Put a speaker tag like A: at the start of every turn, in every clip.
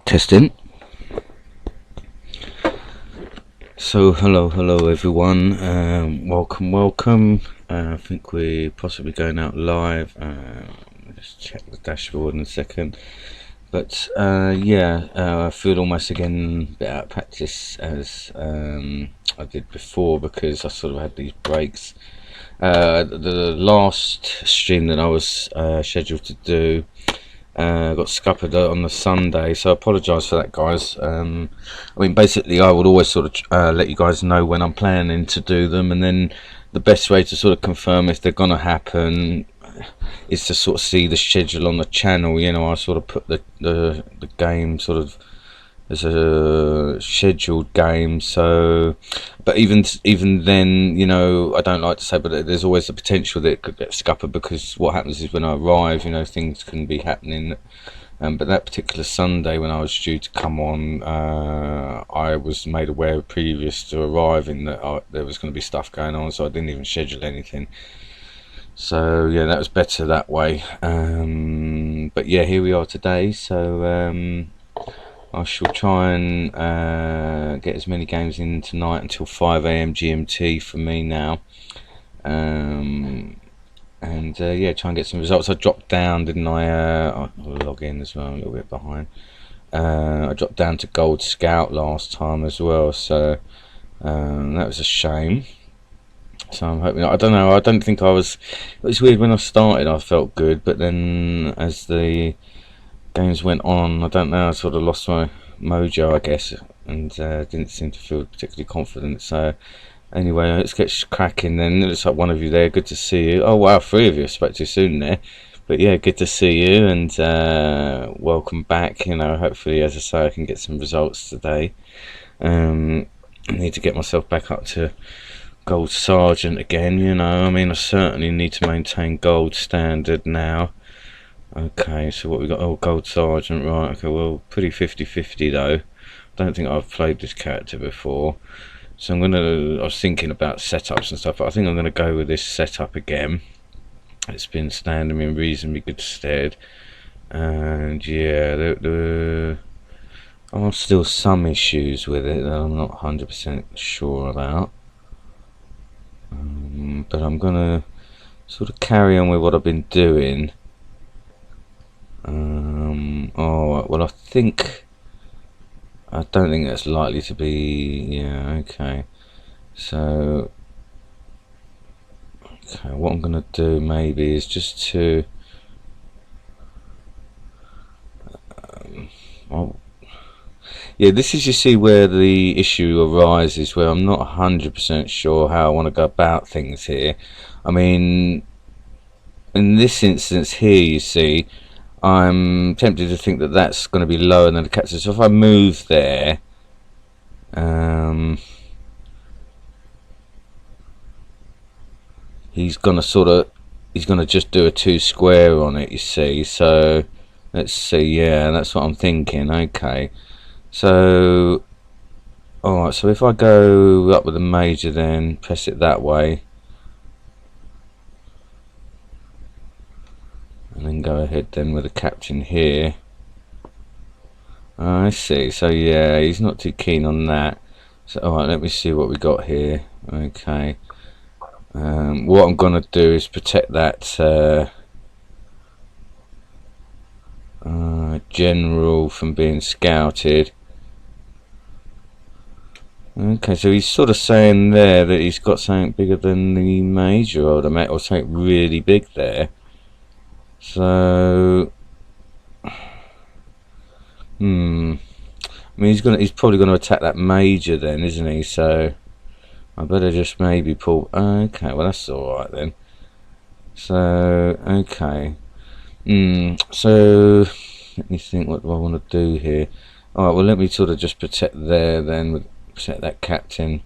A: Testing. So hello everyone. Welcome. I think we're possibly going out live. Just check the dashboard in a second. But I feel almost again a bit out of practice as I did before, because I sort of had these breaks. The last stream that I was scheduled to do got scuppered on the Sunday, so I apologise for that, guys. I mean, basically I would always sort of let you guys know when I'm planning to do them, and then the best way to sort of confirm if they're going to happen is to sort of see the schedule on the channel. You know, I sort of put the game sort of as a scheduled game. So, but even then, you know, I don't like to say, but there's always the potential that it could get scuppered, because what happens is when I arrive, you know, things can be happening. But that particular Sunday when I was due to come on, I was made aware previous to arriving that there was going to be stuff going on, so I didn't even schedule anything. So yeah, that was better that way. But yeah, here we are today. So I shall try and get as many games in tonight until 5 AM GMT for me now. Yeah, try and get some results. I dropped down, didn't I? I'll log in as well, a little bit behind. I dropped down to Gold Scout last time as well, so that was a shame. So I'm hoping, I don't know, I don't think I was, it was weird when I started, I felt good, but then as the games went on, I don't know, I sort of lost my mojo, I guess, and didn't seem to feel particularly confident. So anyway, let's get cracking then. It looks like one of you there, good to see you. Oh wow, 3 of you, I spoke to you soon there. But yeah, good to see you, and welcome back. You know, hopefully, as I say, I can get some results today. I need to get myself back up to Gold Sergeant again, you know. I mean, I certainly need to maintain Gold Standard now. Okay, so what we got? Oh, Gold Sergeant, right. Okay, well, pretty 50-50 though. Don't think I've played this character before, so I was thinking about setups and stuff, but I think I'm gonna go with this setup again. It's been standing me in reasonably good stead, and yeah, there are still some issues with it that I'm not 100% sure about. But I'm gonna sort of carry on with what I've been doing. Oh well, I don't think that's likely to be. Yeah, okay. So, okay, what I'm gonna do maybe is just to. Yeah, this is, you see, where the issue arises, where I'm not 100% sure how I want to go about things here. I mean, in this instance here, you see, I'm tempted to think that that's going to be lower than the captain. So if I move there, he's going to just do a 2 square on it, you see. So let's see. Yeah, that's what I'm thinking. Okay. So, alright, so if I go up with a major, then press it that way, and then go ahead then with the captain here. I see. So yeah, he's not too keen on that. So alright, let me see what we got here. Okay. What I'm gonna do is protect that general from being scouted. Okay, so he's sort of saying there that he's got something bigger than the major, or something really big there. So, I mean, he's probably gonna attack that major then, isn't he? So, I better just maybe pull. Okay, well that's all right then. So, okay. So, let me think. What do I want to do here? All right. Well, let me sort of just protect there then. Protect that captain.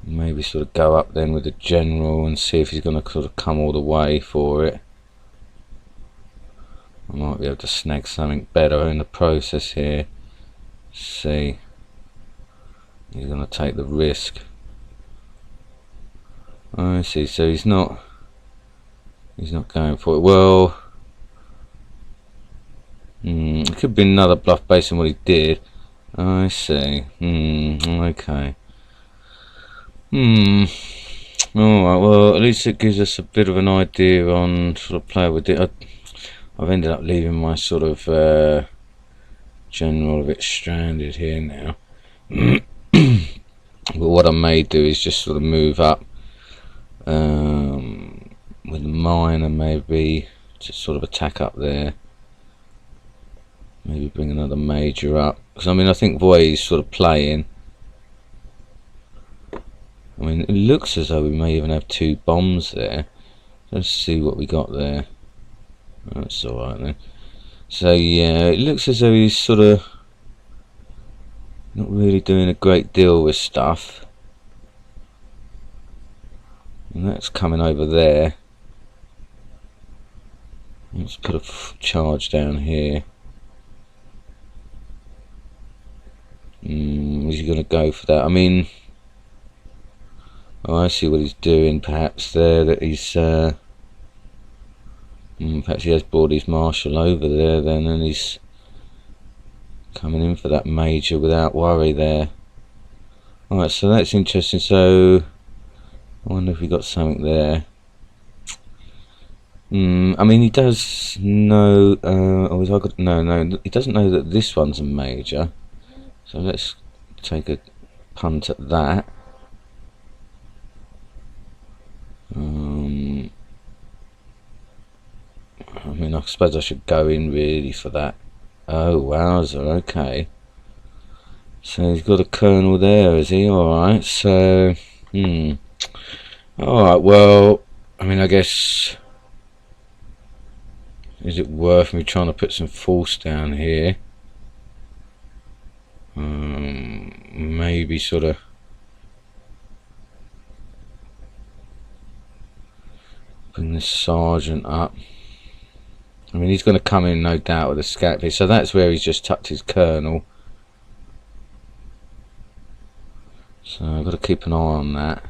A: Maybe sort of go up then with the general and see if he's going to sort of come all the way for it. I might be able to snag something better in the process here. Let's see. He's going to take the risk. I see. So he's not going for it. Well, It could be another bluff based on what he did. I see. Okay. Alright, well, at least it gives us a bit of an idea on sort of play with it. I've ended up leaving my sort of general a bit stranded here now. But what I may do is just sort of move up with mine and maybe just sort of attack up there. Maybe bring another major up. Because, I mean, I think Voy's sort of playing. I mean, it looks as though we may even have 2 bombs there. Let's see what we got there. That's alright then. So, yeah, it looks as though he's sort of not really doing a great deal with stuff. And that's coming over there. Let's put a charge down here. Is he going to go for that? I mean, oh, I see what he's doing. Perhaps there that he's perhaps he has brought his marshal over there then, and he's coming in for that major without worry there. Alright, so that's interesting. So I wonder if we got something there. I mean, he does know. Or has I got? No, he doesn't know that this one's a major. So let's take a punt at that. I mean, I suppose I should go in really for that. Oh, wowzer, okay. So he's got a colonel there, is he? Alright, so... Alright, well, I mean, I guess... Is it worth me trying to put some force down here? Maybe sort of... Bring this sergeant up. I mean, he's going to come in, no doubt, with a scout piece. So that's where he's just tucked his colonel. So I've got to keep an eye on that.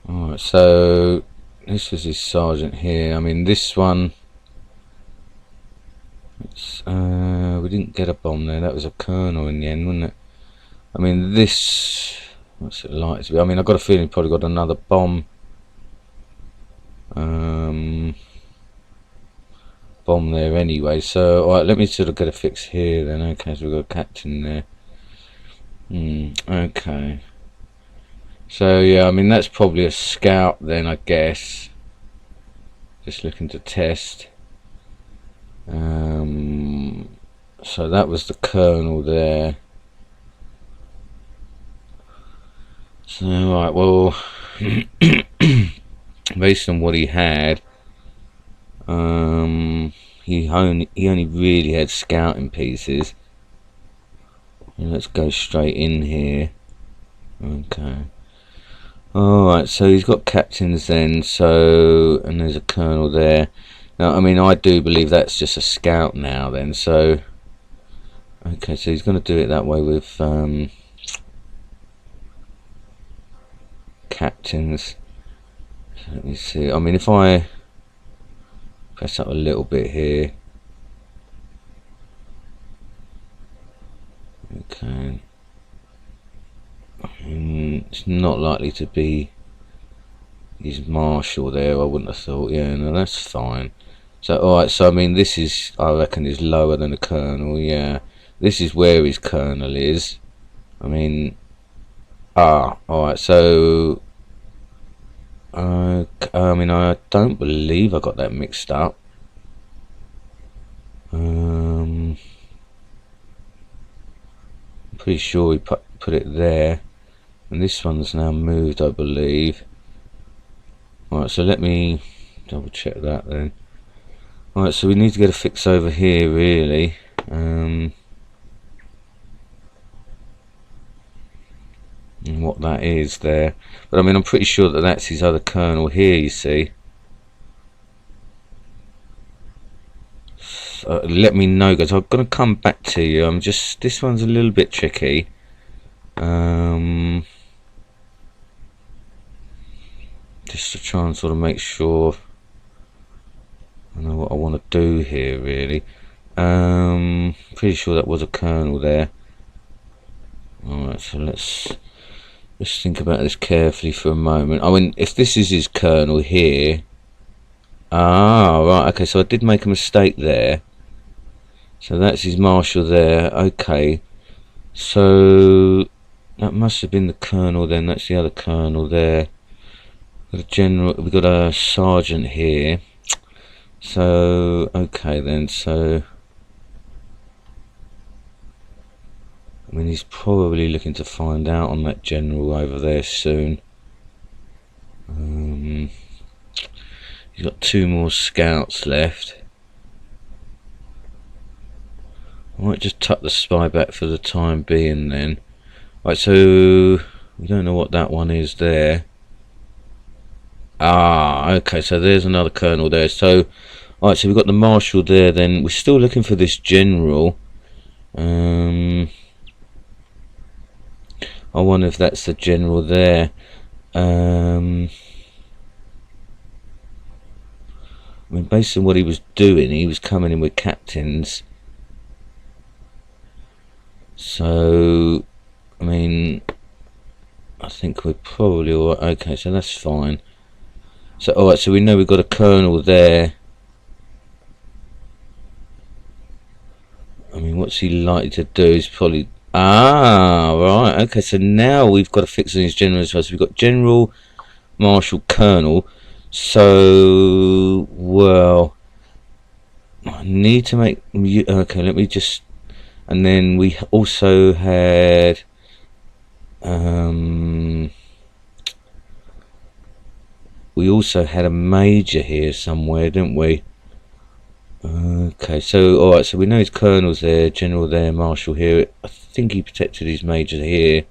A: Alright, so this is his sergeant here. I mean, this one... we didn't get a bomb there. That was a colonel in the end, wasn't it? I mean, this... What's it like to be? I mean, I've got a feeling he probably got another bomb. Bomb there anyway. So, alright, let me sort of get a fix here then. Okay, so we've got a captain there. Okay. So, yeah, I mean, that's probably a scout then, I guess. Just looking to test. So that was the colonel there. So, right, well, based on what he had, he only really had scouting pieces. And let's go straight in here. Okay. Alright, so he's got captains then, so, and there's a colonel there. Now, I mean, I do believe that's just a scout now then, so, okay, so he's going to do it that way with, captains. So let me see, I mean, if I press up a little bit here. Okay. It's not likely to be his marshal there, I wouldn't have thought. Yeah, no, that's fine. So, alright, so I mean, this is, I reckon, is lower than a colonel, yeah. This is where his colonel is. I mean, alright, so... I mean, I don't believe I got that mixed up. I'm pretty sure we put it there. And this one's now moved, I believe. Alright, so let me double check that then. Alright, so we need to get a fix over here, really. And what that is there. But I mean, I'm pretty sure that that's his other colonel here, you see. So let me know, guys. I'm going to come back to you. I'm just... This one's a little bit tricky. Just to try and sort of make sure I know what I want to do here, really. Pretty sure that was a colonel there. Alright, so let's just think about this carefully for a moment. I mean, if this is his colonel here... Ah, right, okay, so I did make a mistake there. So that's his marshal there, okay. So that must have been the colonel then, that's the other colonel there. Got a general, we've got a sergeant here. So, okay then, so... I mean, he's probably looking to find out on that general over there soon. He's got 2 more scouts left. I might just tuck the spy back for the time being then. Right, so we don't know what that one is there. Ah, okay, so there's another colonel there. So, alright, so we've got the marshal there then. We're still looking for this general. I wonder if that's the general there. I mean, based on what he was doing, he was coming in with captains. So, I mean, I think we're probably all right. Okay, so that's fine. So, alright, so we know we've got a colonel there. I mean, what's he likely to do is probably... Ah, right, okay, so now we've got to fix on his general as well. So we've got general, marshal, colonel. So, well, I need to make... Okay, let me just... And then we also had... we also had a major here somewhere, didn't we? Okay, so alright, so we know his colonel's there, general there, marshal here. I think he protected his major here.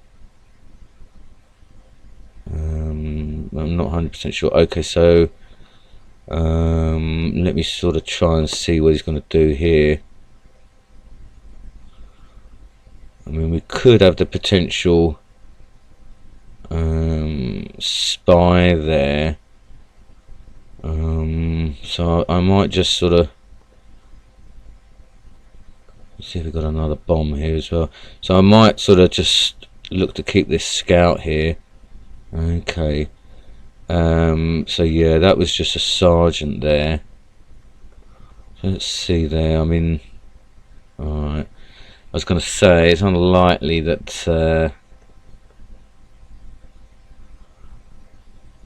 A: I'm not 100% sure. Okay, so let me sort of try and see what he's going to do here. I mean, we could have the potential spy there. So I might just sort of see if we've got another bomb here as well. So I might sort of just look to keep this scout here. Okay. So yeah, that was just a sergeant there. So let's see there. I mean, alright. I was going to say it's unlikely that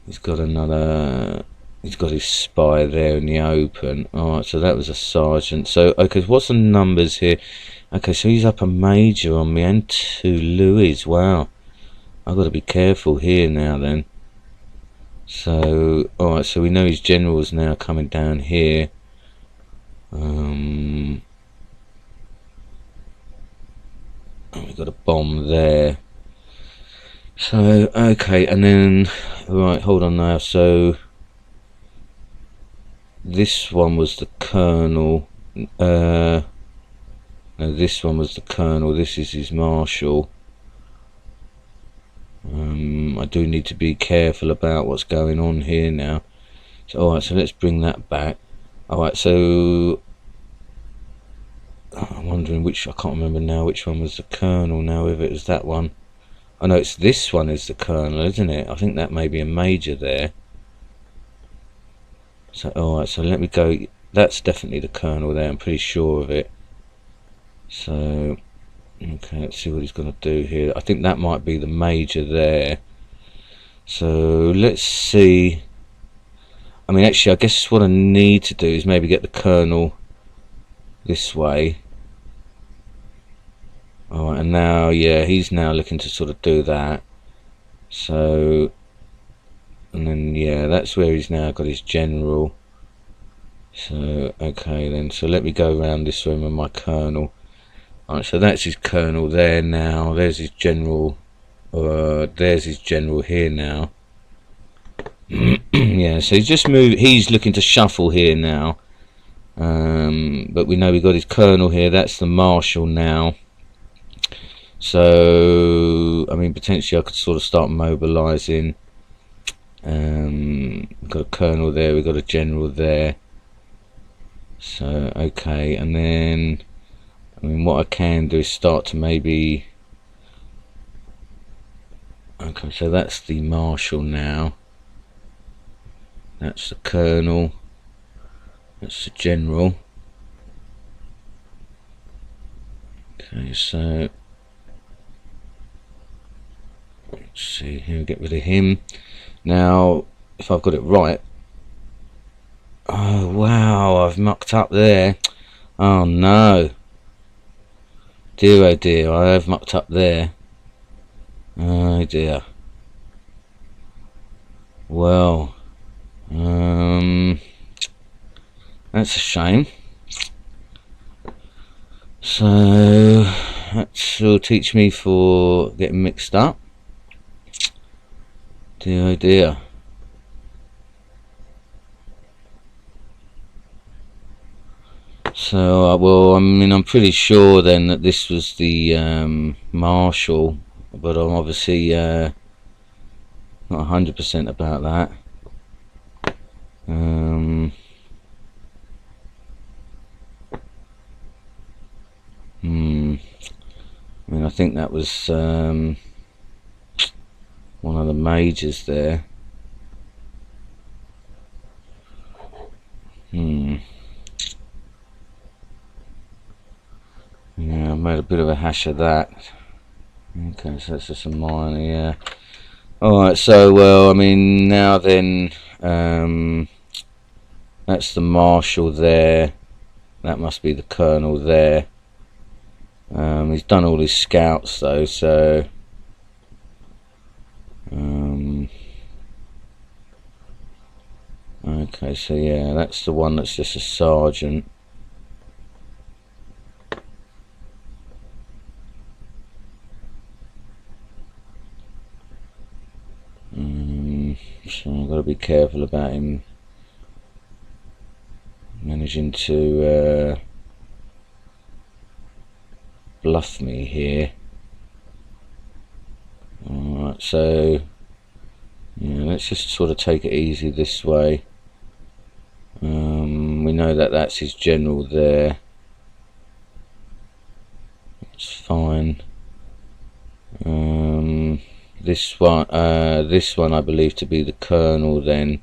A: he's got another. He's got his spy there in the open. Alright, so that was a sergeant. So, okay, what's the numbers here? Okay, so he's up a major on me and 2 Louis. Wow. I've got to be careful here now then. So, alright, so we know his general's now coming down here. And we've got a bomb there. So, okay, and then, right, hold on now. So, this one was the colonel. No, this one was the colonel. This is his marshal. I do need to be careful about what's going on here now. So, alright, so let's bring that back. Alright, so I'm wondering which, I can't remember now which one was the colonel now, if it was that one. I know it's this one is the colonel, isn't it? I think that may be a major there. So, alright, so let me go. That's definitely the colonel there, I'm pretty sure of it. So, okay, let's see what he's going to do here. I think that might be the major there. So, let's see. I mean, actually, I guess what I need to do is maybe get the colonel this way. Alright, and now, yeah, he's now looking to sort of do that. So, and then, yeah, that's where he's now got his general. So, okay then, so let me go around this room with my colonel. Alright, so that's his colonel there now. There's his general. There's his general here now. Yeah, so he's just moved. He's looking to shuffle here now. But we know we've got his colonel here. That's the marshal now. So, I mean, potentially I could sort of start mobilising. We've got a colonel there. We've got a general there. So okay, and then I mean what I can do is start to maybe, okay, so that's the marshal now, that's the colonel, that's the general. Okay, so let's see here, get rid of him. Now if I've got it right, oh wow, I've mucked up there. Oh no, dear oh dear, I have mucked up there. Oh dear. Well, that's a shame. So that will teach me for getting mixed up. Dear oh dear. So well, I mean, I'm pretty sure then that this was the marshal, but I'm obviously not 100% about that. I mean, I think that was one of the majors there. Yeah, I made a bit of a hash of that. Okay, so that's just a minor, yeah. Alright, so, well, I mean, now then, that's the marshal there. That must be the colonel there. He's done all his scouts, though, so... okay, so, yeah, that's the one that's just a sergeant. So I've got to be careful about him managing to bluff me here. Alright, so yeah, let's just sort of take it easy this way. We know that that's his general there. It's fine. This one I believe to be the colonel then.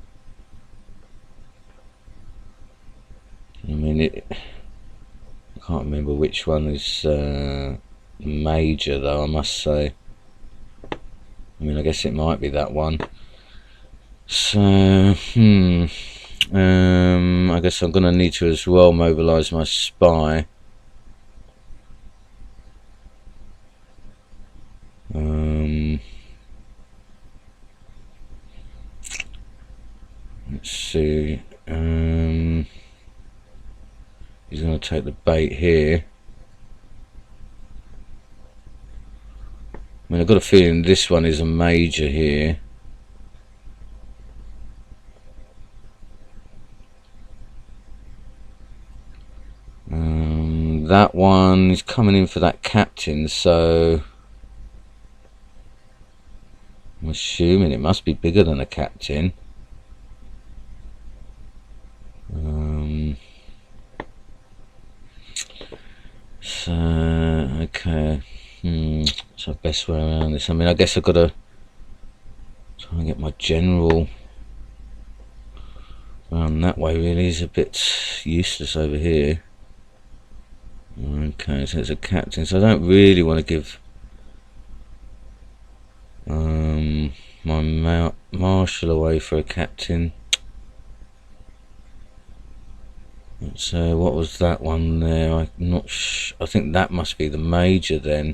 A: I mean, I can't remember which one is major though, I must say. I mean, I guess it might be that one. So, I guess I'm gonna need to as well mobilise my spy. Let's see. He's going to take the bait here. I mean, I've got a feeling this one is a major here. That one is coming in for that captain, so I'm assuming it must be bigger than a captain. So okay, so best way around this. I mean, I guess I've got to try and get my general around that way. Really, is a bit useless over here. Okay, so it's a captain, so I don't really want to give my marshal away for a captain. So what was that one there? I'm not I think that must be the major then.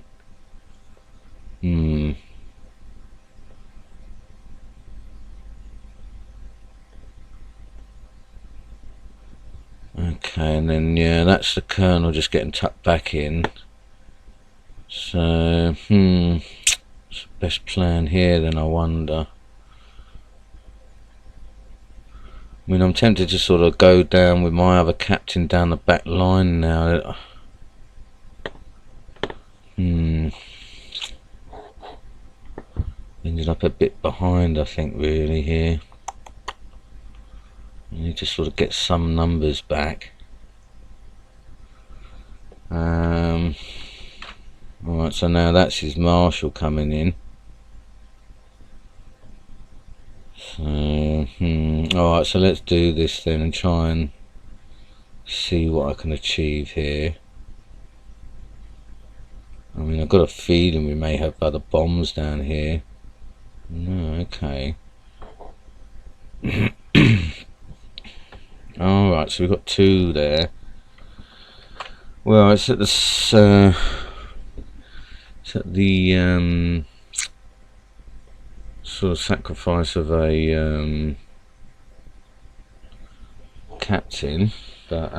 A: Okay, and then yeah, that's the colonel just getting tucked back in. So what's the best plan here then, I wonder? I mean, I'm tempted to sort of go down with my other captain down the back line now. Ended up a bit behind, I think, really here. I need to sort of get some numbers back. Alright, so now that's his marshal coming in. So, alright, so let's do this then and try and see what I can achieve here. I mean, I've got a feeling we may have other bombs down here. No, okay. Alright, so we've got 2 there. Well, it's at the sort of sacrifice of a captain, but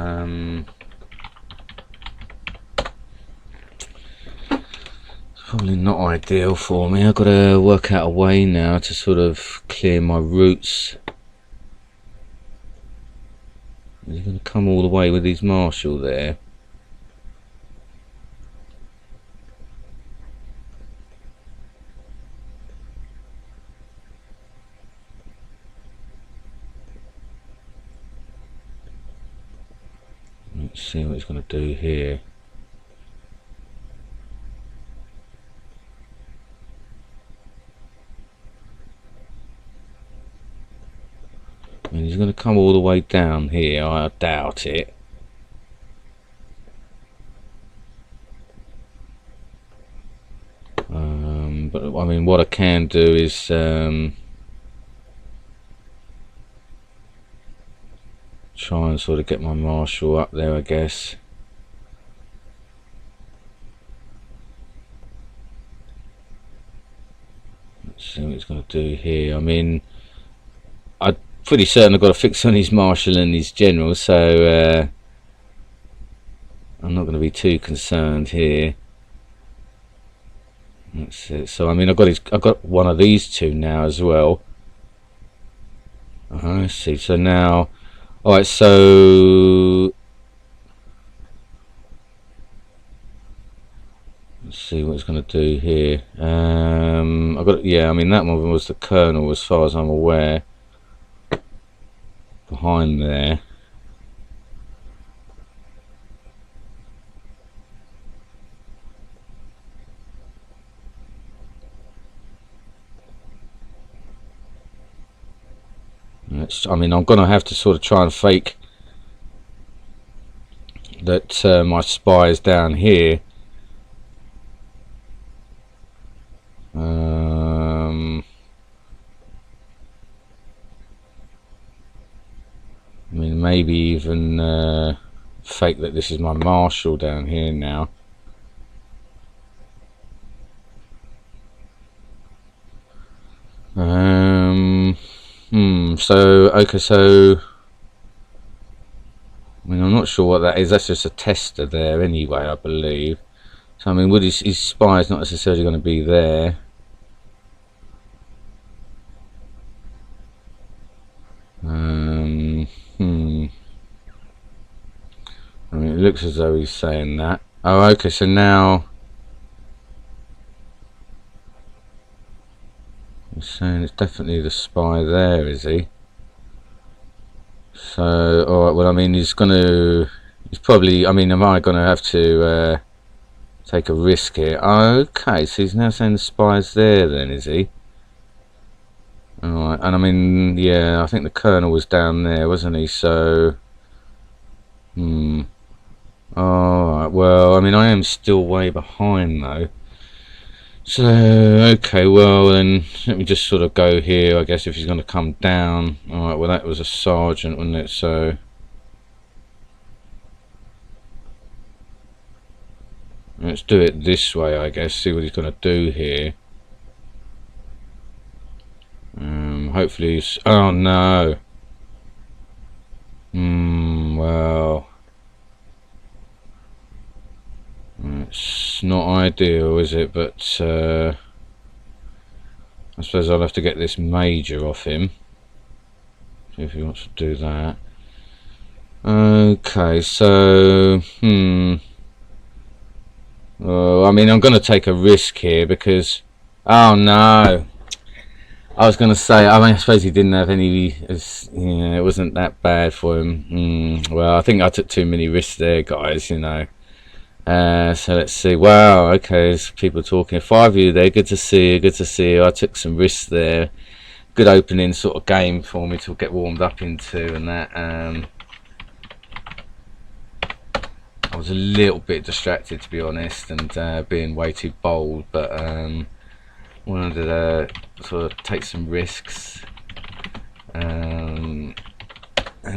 A: it's probably not ideal for me. I've got to work out a way now to sort of clear my routes. Is he going to come all the way with his marshal there? Let's see what he's going to do here. I mean, he's going to come all the way down here. I doubt it. But I mean, what I can do is try and sort of get my marshal up there, I guess. Let's see what he's going to do here. I mean, I'm pretty certain I've got to fix on his marshal and his general, so I'm not going to be too concerned here. That's it. So I mean, I've got one of these 2 now as well. I see. So now, all right. So let's see what it's going to do here. I've got, yeah. I mean, that one was the colonel, as far as I'm aware. Behind there. I mean, I'm going to have to sort of try and fake that my spy is down here. I mean, maybe even fake that this is my marshal down here now. So okay, so I mean, I'm not sure what that is. That's just a tester there anyway, I believe. So I mean, would his spy is not necessarily going to be there. I mean, it looks as though he's saying that. Oh, okay, so now he's saying it's definitely the spy there, is he? So, alright, well, I mean, he's probably, I mean, am I going to have to take a risk here? Okay, so he's now saying the spy's there then, is he? Alright, and I mean, yeah, I think the colonel was down there, wasn't he? So, alright, well, I mean, I am still way behind though. So, okay, well then, let me just sort of go here, I guess, if he's going to come down. Alright, well that was a sergeant, wasn't it? So, let's do it this way, I guess, see what he's going to do here. Hopefully he's... oh no! Well... it's not ideal, is it? But I suppose I'll have to get this major off him. See if he wants to do that. Okay, so I mean, I'm going to take a risk here because, oh no, I was going to say, I mean, I suppose he didn't have any, yeah, it wasn't that bad for him. Well, I think I took too many risks there, guys, you know. So let's see. Wow, okay, there's people talking. 5 of you there. Good to see you. Good to see you. I took some risks there. Good opening sort of game for me to get warmed up into, and that. I was a little bit distracted, to be honest, and being way too bold, but wanted to sort of take some risks, and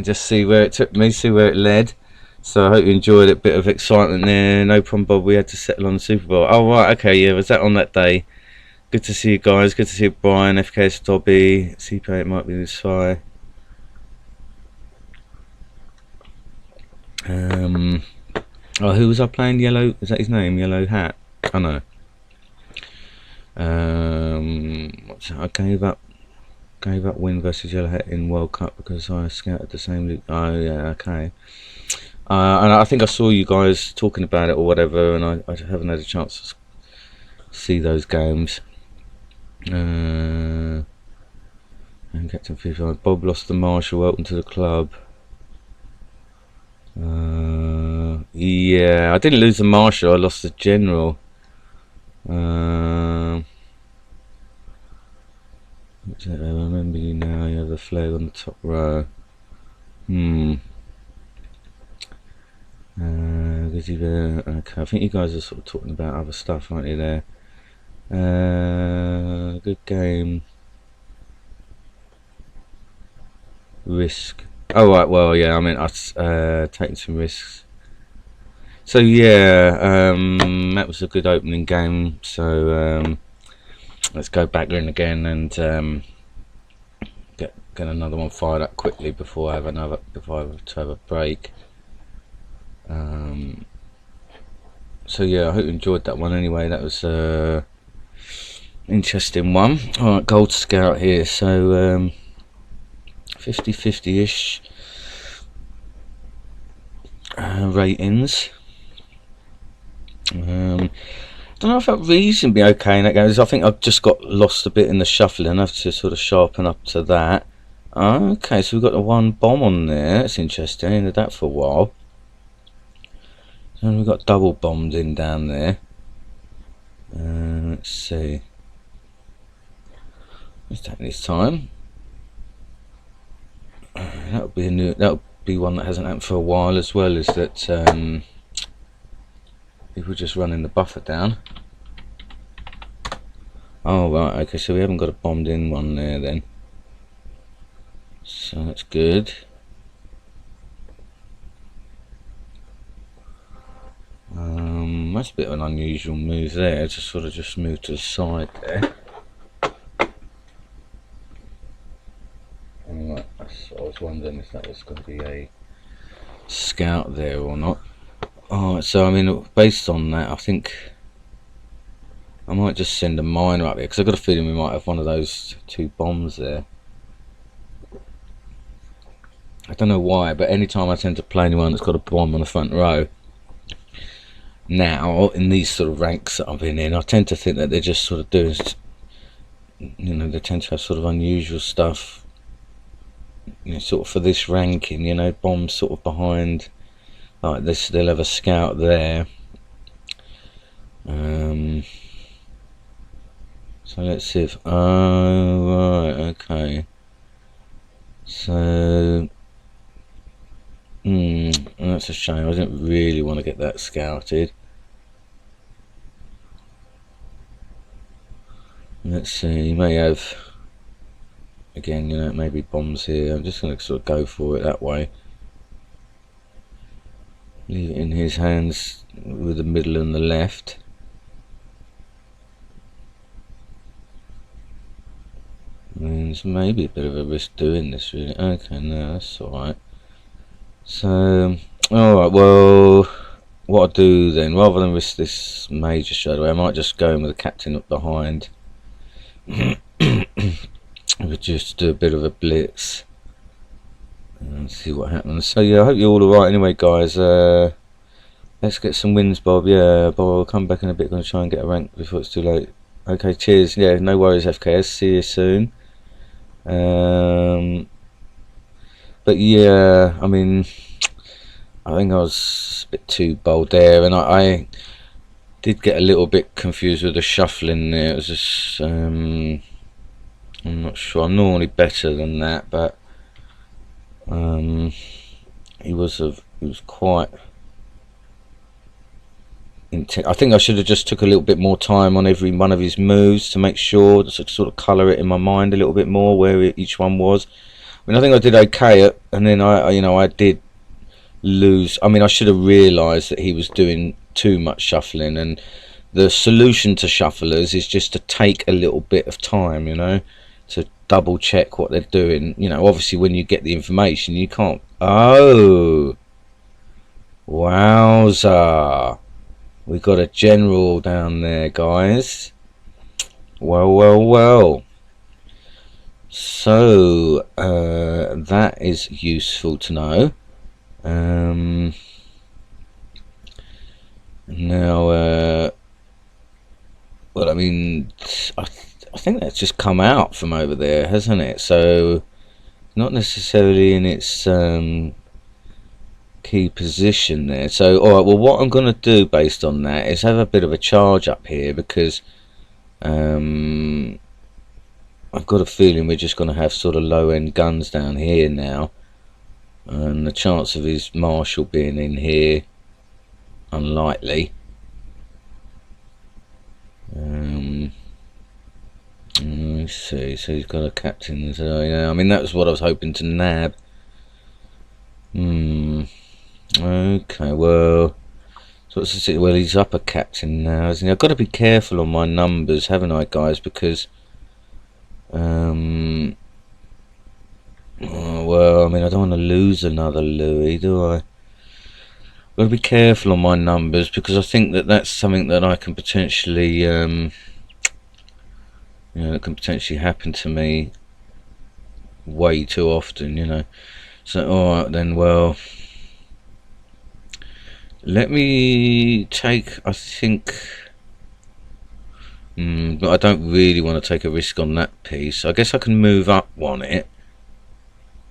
A: just see where it took me, see where it led. So I hope you enjoyed it. Bit of excitement there. No problem, Bob. We had to settle on the Super Bowl. Oh right, okay, yeah. Was that on that day? Good to see you guys. Good to see you, Brian, FKS, Dobby, CPA. It might be this high. Oh, who was I playing? Yellow. Is that his name? Yellow Hat. I know. I gave up win versus Yellow Hat in World Cup because I scouted the same league. Oh yeah, okay. And I think I saw you guys talking about it or whatever, and I haven't had a chance to see those games. And Captain FIFA. Bob lost the Marshal. Welcome to the club. Yeah, I didn't lose the Marshal. I lost the General. I remember you now. You have the flag on the top row. Okay, I think you guys are sort of talking about other stuff, aren't you? There. Good game. Risk. Oh right, well yeah. I mean, I taking some risks. So yeah, that was a good opening game. So let's go back in again and get another one fired up quickly before I have to have a break. So yeah, I hope you enjoyed that one. Anyway, that was interesting one. All right, Gold Scout here. So 50-50-ish ratings. Don't know, I felt reasonably okay in that game. I think I've just got lost a bit in the shuffling. I have to sort of sharpen up to that. Okay, so we've got the one bomb on there. That's interesting. I did that for a while. And we've got double bombed in down there. Let's see. Let's take this time. That'll be one that hasn't happened for a while as well. Is that people just running the buffer down. Oh right, okay. So we haven't got a bombed in one there then. So that's good. That's a bit of an unusual move there, to sort of just move to the side there. Right, I was wondering if that was going to be a scout there or not. Alright, so I mean, based on that, I think I might just send a miner up there, because I've got a feeling we might have one of those two bombs there. I don't know why, but anytime I tend to play anyone that's got a bomb on the front row, now in these sort of ranks that I've been in, I tend to think that they're just sort of doing, you know, they tend to have sort of unusual stuff, you know, sort of for this ranking, you know, bombs sort of behind like this. They'll have a scout there. So let's see if, oh right, okay, so that's a shame. I didn't really want to get that scouted. Let's see, you may have, again, you know, maybe bombs here. I'm just going to sort of go for it that way. Leave it in his hands with the middle and the left. It's maybe a bit of a risk doing this, really. Okay, no, that's alright. So, alright, well, what I'll do then, rather than risk this major straight away, I might just go in with the captain up behind. We'll just do a bit of a blitz and see what happens. So yeah, I hope you're all alright anyway, guys. Let's get some wins, Bob. Yeah, Bob, I'll come back in a bit. Gonna try and get a rank before it's too late. Okay, cheers. Yeah, no worries, FKS. See you soon. But yeah, I mean, I think I was a bit too bold there, and I did get a little bit confused with the shuffling there. It was just I'm not sure. I'm normally better than that, but he was quite intense. I think I should have just took a little bit more time on every one of his moves to make sure to sort of colour it in my mind a little bit more where each one was. I mean, I think I did okay, and then I did lose. I mean, I should have realised that he was doing too much shuffling, and the solution to shufflers is just to take a little bit of time, to double check what they're doing. Obviously when you get the information, you can't. Oh, wowza, we got a general down there, guys. Well, so that is useful to know. Now well, I mean, I think that's just come out from over there, hasn't it? So not necessarily in its key position there. So alright, well, what I'm going to do based on that is have a bit of a charge up here, because I've got a feeling we're just going to have sort of low end guns down here now, and the chance of his marshal being in here, unlikely. Let's see, so he's got a captain, so yeah, I mean that was what I was hoping to nab. Okay, well, so what's the situation? Well, he's up a captain now, isn't he? I've got to be careful on my numbers, haven't I, guys, because oh, well, I mean, I don't want to lose another Louis, do I? I've got to be careful on my numbers, because I think that that's something that I can potentially that can potentially happen to me way too often, So alright then, well, let me take, I think, but I don't really want to take a risk on that piece. I guess I can move up on it,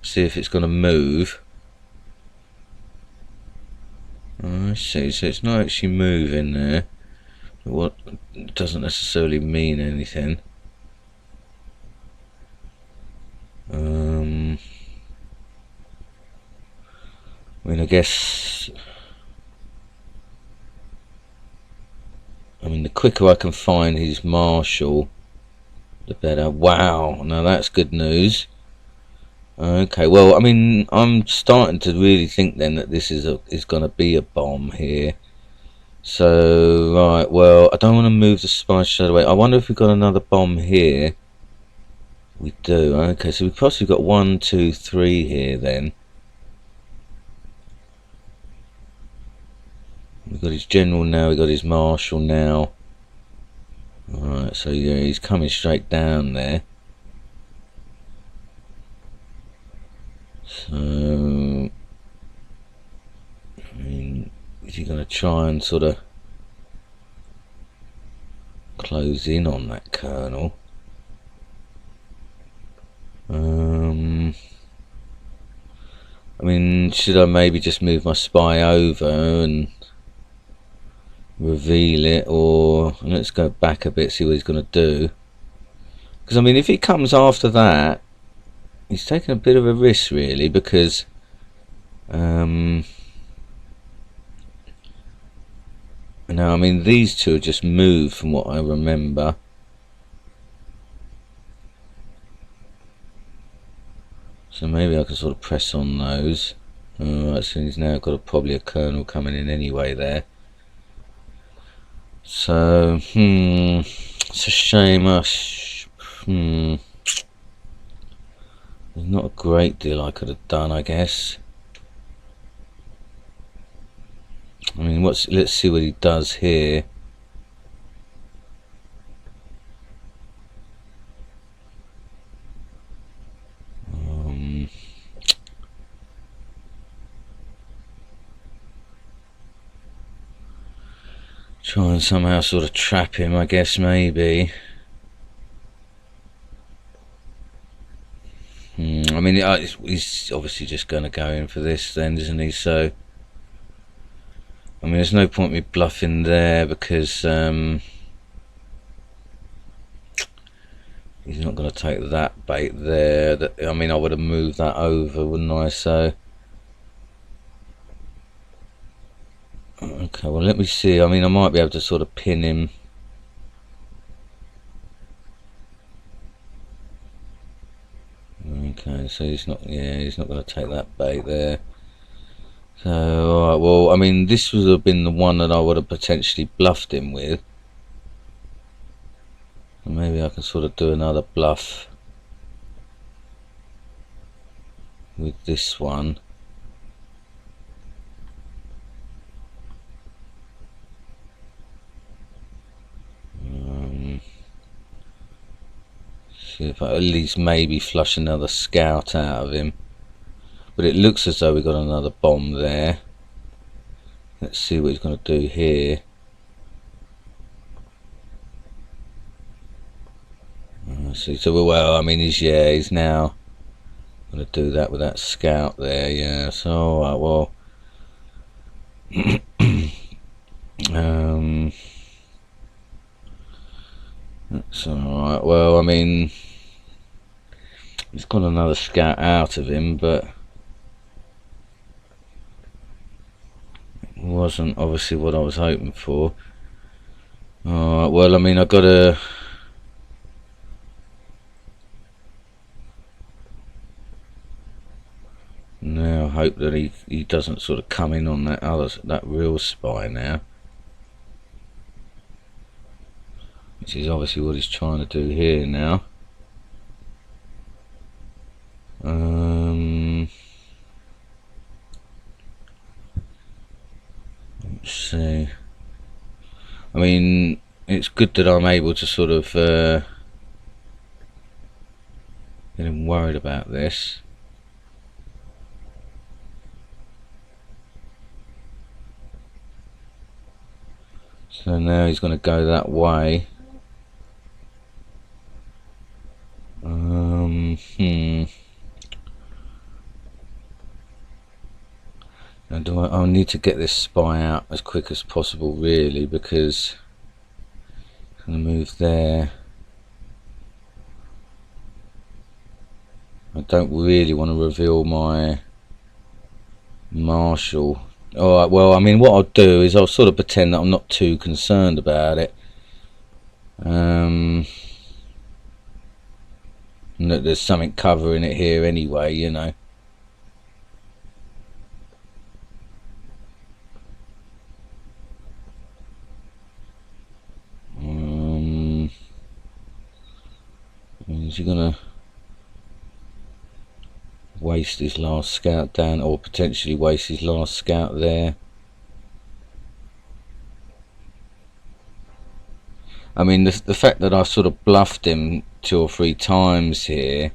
A: see if it's going to move. I see, so it's not actually moving there, what doesn't necessarily mean anything. I mean, I guess, the quicker I can find his marshal, the better. Wow, now that's good news. Okay, well, I mean, I'm starting to really think then that this is going to be a bomb here. So, right, well, I don't want to move the spy straight away. I wonder if we've got another bomb here. We do. Okay, so we've possibly got 1, 2, 3 here then. We've got his general now, we've got his marshal now. Alright, so yeah, he's coming straight down there. So, I mean, is he going to try and sort of close in on that colonel? I mean, should I maybe just move my spy over and reveal it, or let's go back a bit, see what he's going to do? Because I mean, if he comes after that, he's taking a bit of a risk really, because now, I mean, these two are just moved from what I remember. So maybe I can sort of press on those. Alright, so he's now got probably a colonel coming in anyway there. So, it's a shame. There's not a great deal I could have done, I guess. I mean, let's see what he does here. Try and somehow sort of trap him, I guess, maybe. I mean, he's obviously just going to go in for this then, isn't he? So, I mean, there's no point me bluffing there because he's not going to take that bait there. I mean, I would have moved that over, wouldn't I? So, okay, well, let me see. I mean, I might be able to sort of pin him. Okay, so he's not, yeah, he's not going to take that bait there. So, alright, well, I mean, this would have been the one that I would have potentially bluffed him with. And maybe I can sort of do another bluff with this one. See if I at least maybe flush another scout out of him. But it looks as though we got another bomb there. Let's see what he's going to do here. See, so well, I mean, he's now going to do that with that scout there. Yeah, so alright, well, that's alright. Well, I mean, he's got another scout out of him, but it wasn't obviously what I was hoping for. Alright, well, I mean, I got to. Now hope that he doesn't sort of come in on that real spy now, which is obviously what he's trying to do here now. Let's see. I mean, it's good that I'm able to sort of get him worried about this. So now he's going to go that way. And I'll need to get this spy out as quick as possible, really, because I'm going to move there. I don't really want to reveal my marshal. Alright, well, I mean, what I'll do is I'll sort of pretend that I'm not too concerned about it. And that there's something covering it here anyway, you know. Is he gonna waste his last scout down, or potentially waste his last scout there? I mean, the fact that I sort of bluffed him 2 or 3 times here,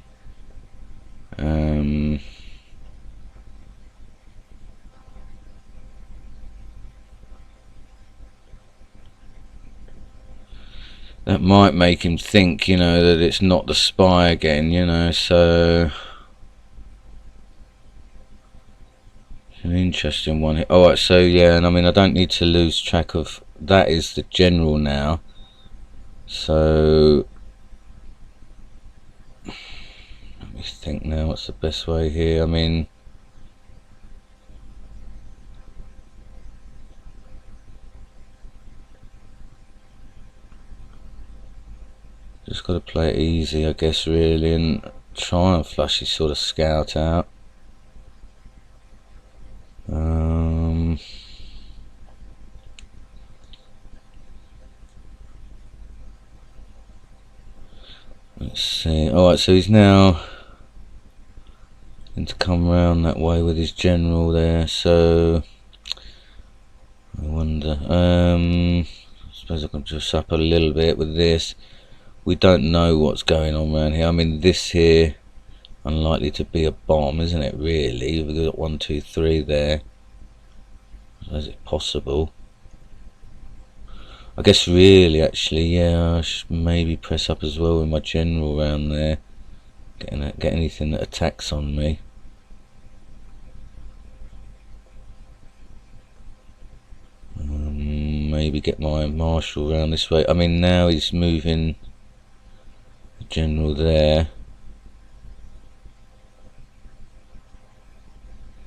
A: that might make him think, you know, that it's not the spy again, you know, so it's an interesting one here. Alright, so yeah, and I mean, I don't need to lose track of, that is the general now, so let me think now, what's the best way here? I mean, just got to play it easy, I guess, really, and try and flush his sort of scout out. Let's see. Alright, so he's now going to come round that way with his general there, so I wonder, I suppose I can just up a little bit with this. We don't know what's going on around here. I mean, this here, unlikely to be a bomb, isn't it, really? We've got 1, 2, 3 there. So is it possible? I guess really, actually, yeah, I should maybe press up as well with my general around there. Get anything that attacks on me. maybe get my marshal around this way. I mean, now he's moving the general there.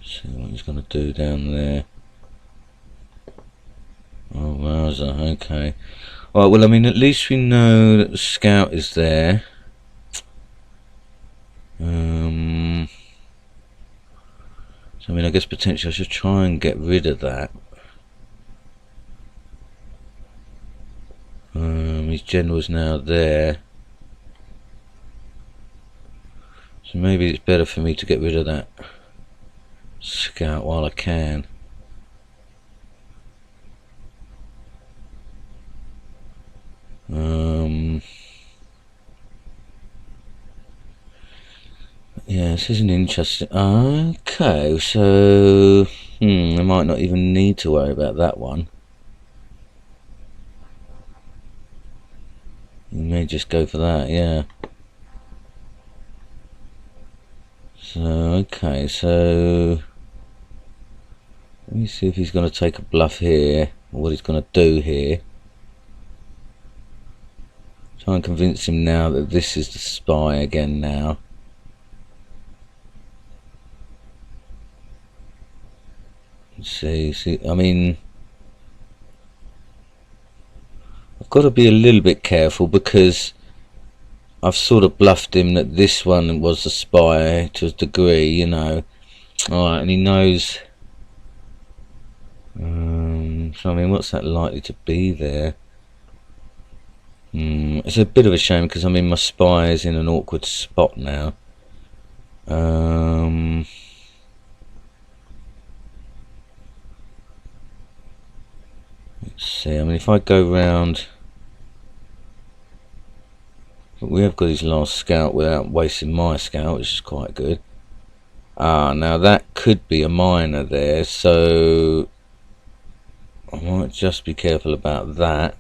A: See what he's going to do down there. Oh, wowza, okay. Alright, well, I mean, at least we know that the scout is there. So, I mean, I guess potentially I should try and get rid of that. His general's now there. So maybe it's better for me to get rid of that scout while I can. Yeah, this is an interesting. Okay, so I might not even need to worry about that one. You may just go for that, yeah. So okay, so let me see if he's going to take a bluff here, or what he's going to do here. Try and convince him now that this is the spy again now. Let's see, I mean, I've got to be a little bit careful because I've sort of bluffed him that this one was the spy to a degree, you know. Alright, and he knows. So I mean, what's that likely to be there? It's a bit of a shame because I mean my spy is in an awkward spot now. Let's see, I mean if I go round, we have got his last scout without wasting my scout, which is quite good. Now that could be a miner there, so I might just be careful about that.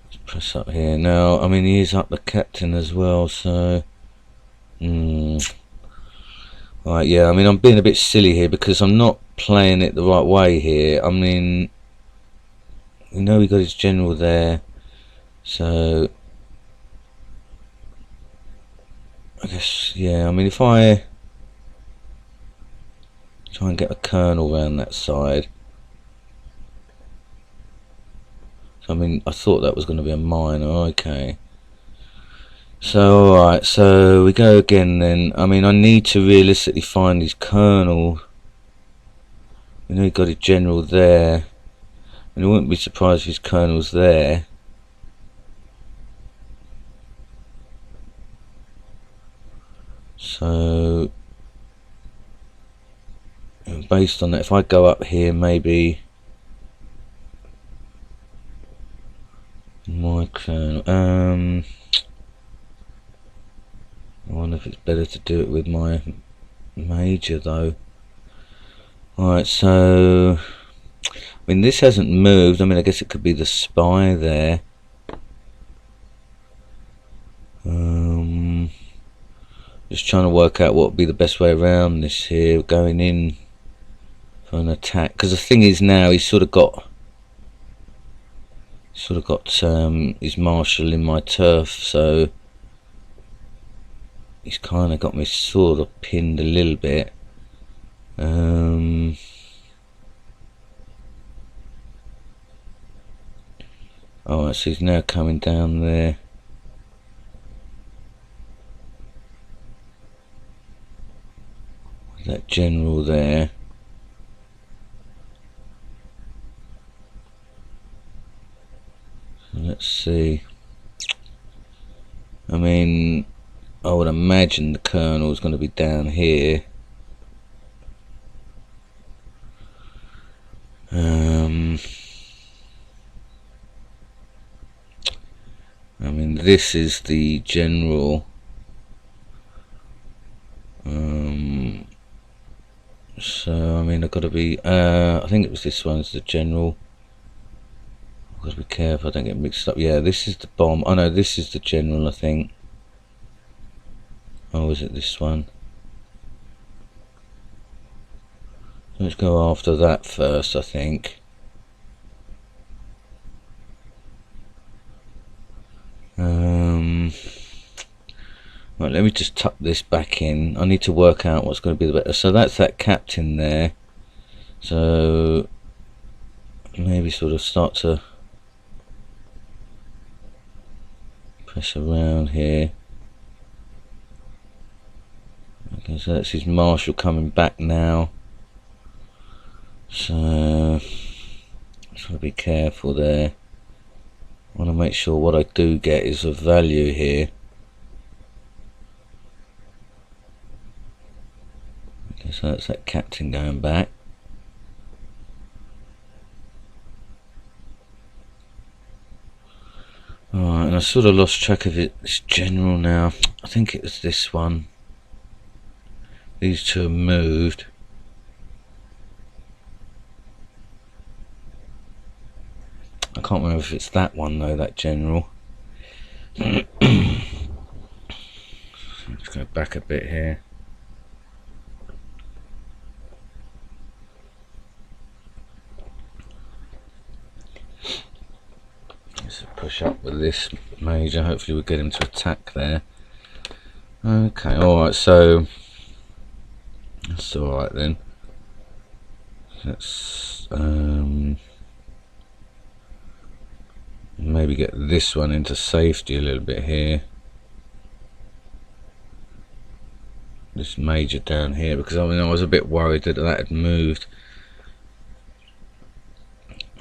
A: Let's press up here. Now, I mean, he is up the captain as well, so... Right, yeah, I mean, I'm being a bit silly here because I'm not playing it the right way here. I mean, we know we got his general there, so... I guess, yeah, I mean, if I try and get a colonel around that side... I mean, I thought that was going to be a miner. Okay. So, alright, so we go again then. I mean, I need to realistically find his colonel. We know he got his general there. And I wouldn't be surprised if his colonel's there. So, based on that, if I go up here, maybe... my colonel, I wonder if it's better to do it with my major though. Alright, so I mean this hasn't moved. I mean I guess it could be the spy there. Just trying to work out what would be the best way around this here, going in for an attack, because the thing is now he's sort of got his marshal in my turf, so he's kind of got me sort of pinned a little bit. Alright, so he's now coming down there. That general there. Let's see. I mean, I would imagine the colonel is going to be down here. I mean, this is the general. So I mean, I've got to be. I think it was this one's the general. I've got to be careful I don't get mixed up. Yeah, this is the bomb. Oh no, this is the general, I think. Oh, is it this one? Let's go after that first, I think. Right, let me just tuck this back in. I need to work out what's going to be the better. So that's that captain there. So maybe sort of start to press around here. Okay, so that's his marshal coming back now. So just got to be careful there. I want to make sure what I do get is of value here. Okay, so that's that captain going back. Alright, and I sort of lost track of its general now. I think it was this one. These two have moved. I can't remember if it's that one though, that general. Let's go back a bit here. Let's push up with this major. Hopefully we'll get him to attack there. Okay, alright, so that's alright then. Let's maybe get this one into safety a little bit here. This major down here, because I mean I was a bit worried that that had moved.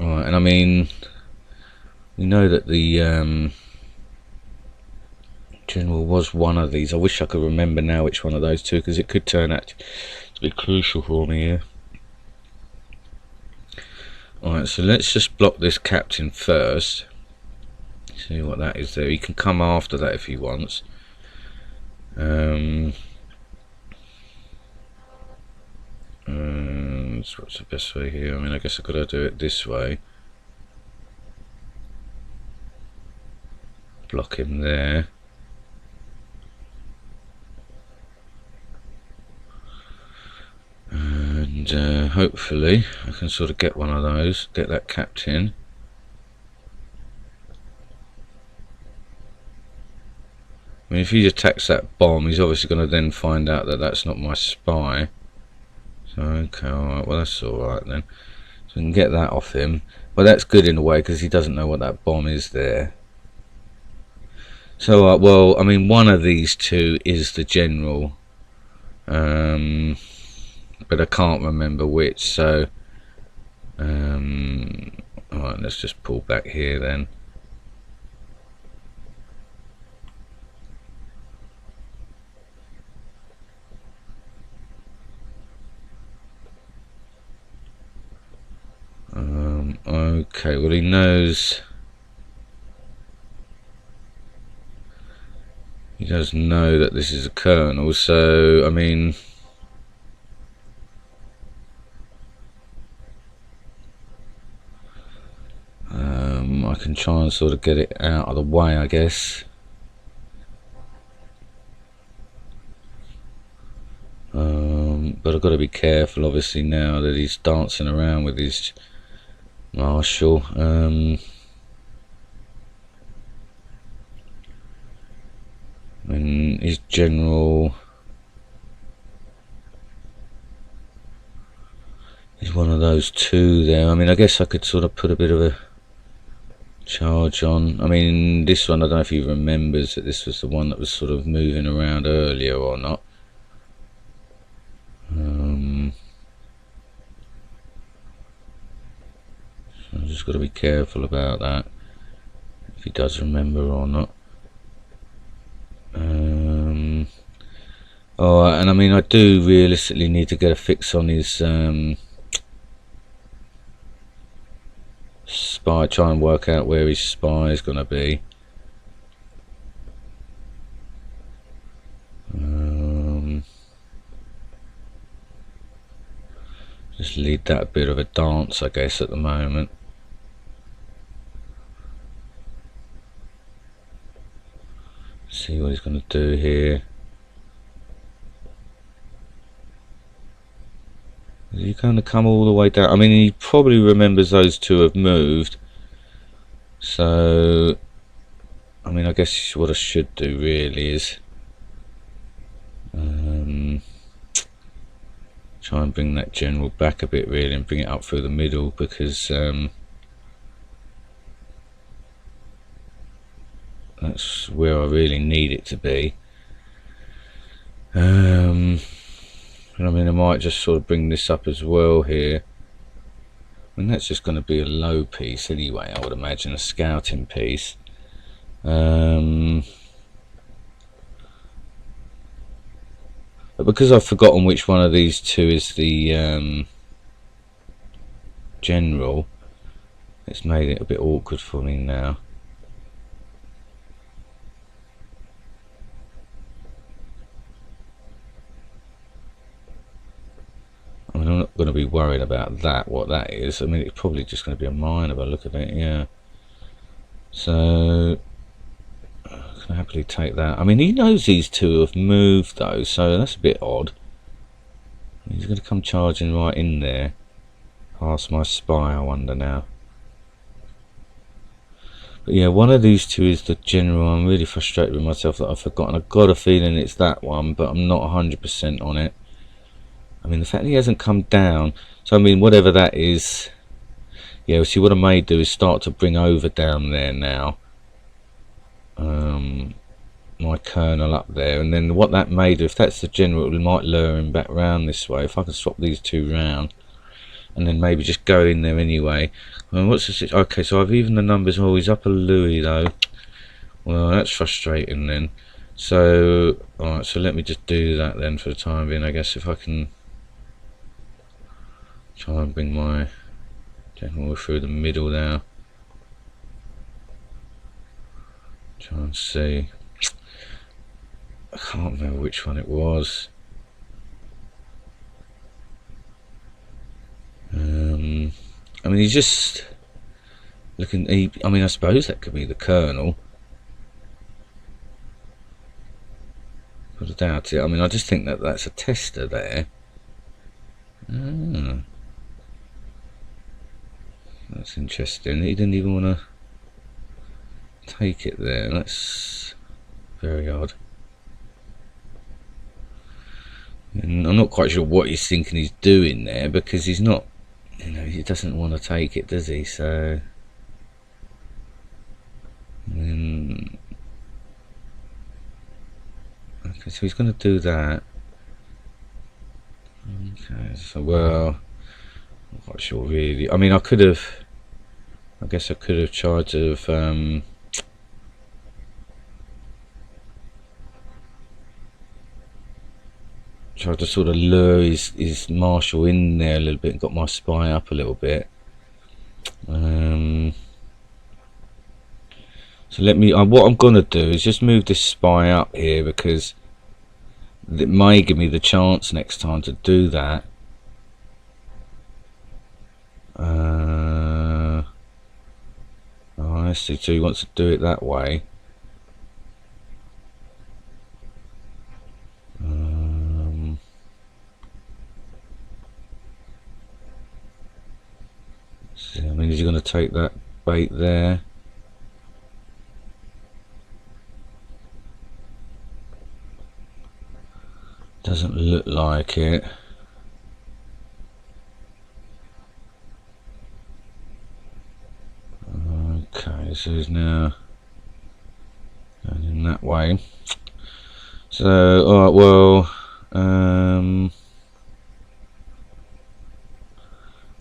A: Alright, and I mean we know that the general was one of these. I wish I could remember now which one of those two, because it could turn out to be crucial for me here. Alright, so let's just block this captain first. See what that is there. He can come after that if he wants. So what's the best way here? I mean, I guess I've got to do it this way. Block him there. And hopefully I can sort of get one of those, get that captain. I mean, if he attacks that bomb, he's obviously going to then find out that that's not my spy. So, okay, alright, well that's alright then. So we can get that off him. Well, that's good in a way, because he doesn't know what that bomb is there. So, well, I mean, one of these two is the general. But I can't remember which, so... alright, let's just pull back here then. Okay, well he knows, he does know that this is a colonel, so I mean I can try and sort of get it out of the way, I guess. But I've got to be careful obviously now that he's dancing around with his marshal. And his general is one of those two there. I mean, I guess I could sort of put a bit of a charge on. I mean, this one, I don't know if he remembers that this was the one that was sort of moving around earlier or not. So I've just got to be careful about that, if he does remember or not. Oh, and I mean, I do realistically need to get a fix on his spy, try and work out where his spy is going to be. Just lead that a bit of a dance, I guess, at the moment. See what he's going to do here. going to come all the way down. I mean, he probably remembers those two have moved. So, I mean, I guess what I should do really is try and bring that general back a bit really, and bring it up through the middle, because that's where I really need it to be. And I mean, I might just sort of bring this up as well here. And that's just going to be a low piece anyway, I would imagine, a scouting piece. But because I've forgotten which one of these two is the general, it's made it a bit awkward for me now. I mean, I'm not going to be worried about that, what that is. I mean, it's probably just going to be a minor by the look of it, yeah. So, I can happily take that. I mean, he knows these two have moved, though, so that's a bit odd. He's going to come charging right in there. Past my spy, I wonder now. But yeah, one of these two is the general. I'm really frustrated with myself that I've forgotten. I've got a feeling it's that one, but I'm not 100% on it. I mean, the fact that he hasn't come down, so I mean, whatever that is, yeah, see, what I may do is start to bring over down there now, my kernel up there, and then what that may do, if that's the general, it might lure him back round this way. If I can swap these two round, and then maybe just go in there anyway. I mean, what's the situation? Okay, so I've even the numbers. Oh, he's up a Louis though. Well, that's frustrating then. So, alright, so let me just do that then for the time being. I guess if I can try and bring my general through the middle now. Try and see. I can't remember which one it was. I mean, he's just looking. I mean, I suppose that could be the colonel, but I doubt it. I mean, I just think that that's a tester there. That's interesting. He didn't even want to take it there. That's very odd. And I'm not quite sure what he's thinking he's doing there, because he's not, you know, he doesn't want to take it, does he? So, okay, so he's going to do that. Okay, so, well, I'm not quite sure really. I mean, I guess I could have tried to tried to sort of lure his marshal in there a little bit and got my spy up a little bit. So let me, what I'm going to do is just move this spy up here, because it may give me the chance next time to do that. I see, so he wants to do it that way. I mean, is he going to take that bait there? Doesn't look like it. Okay, so he's now going in that way. So, alright, well,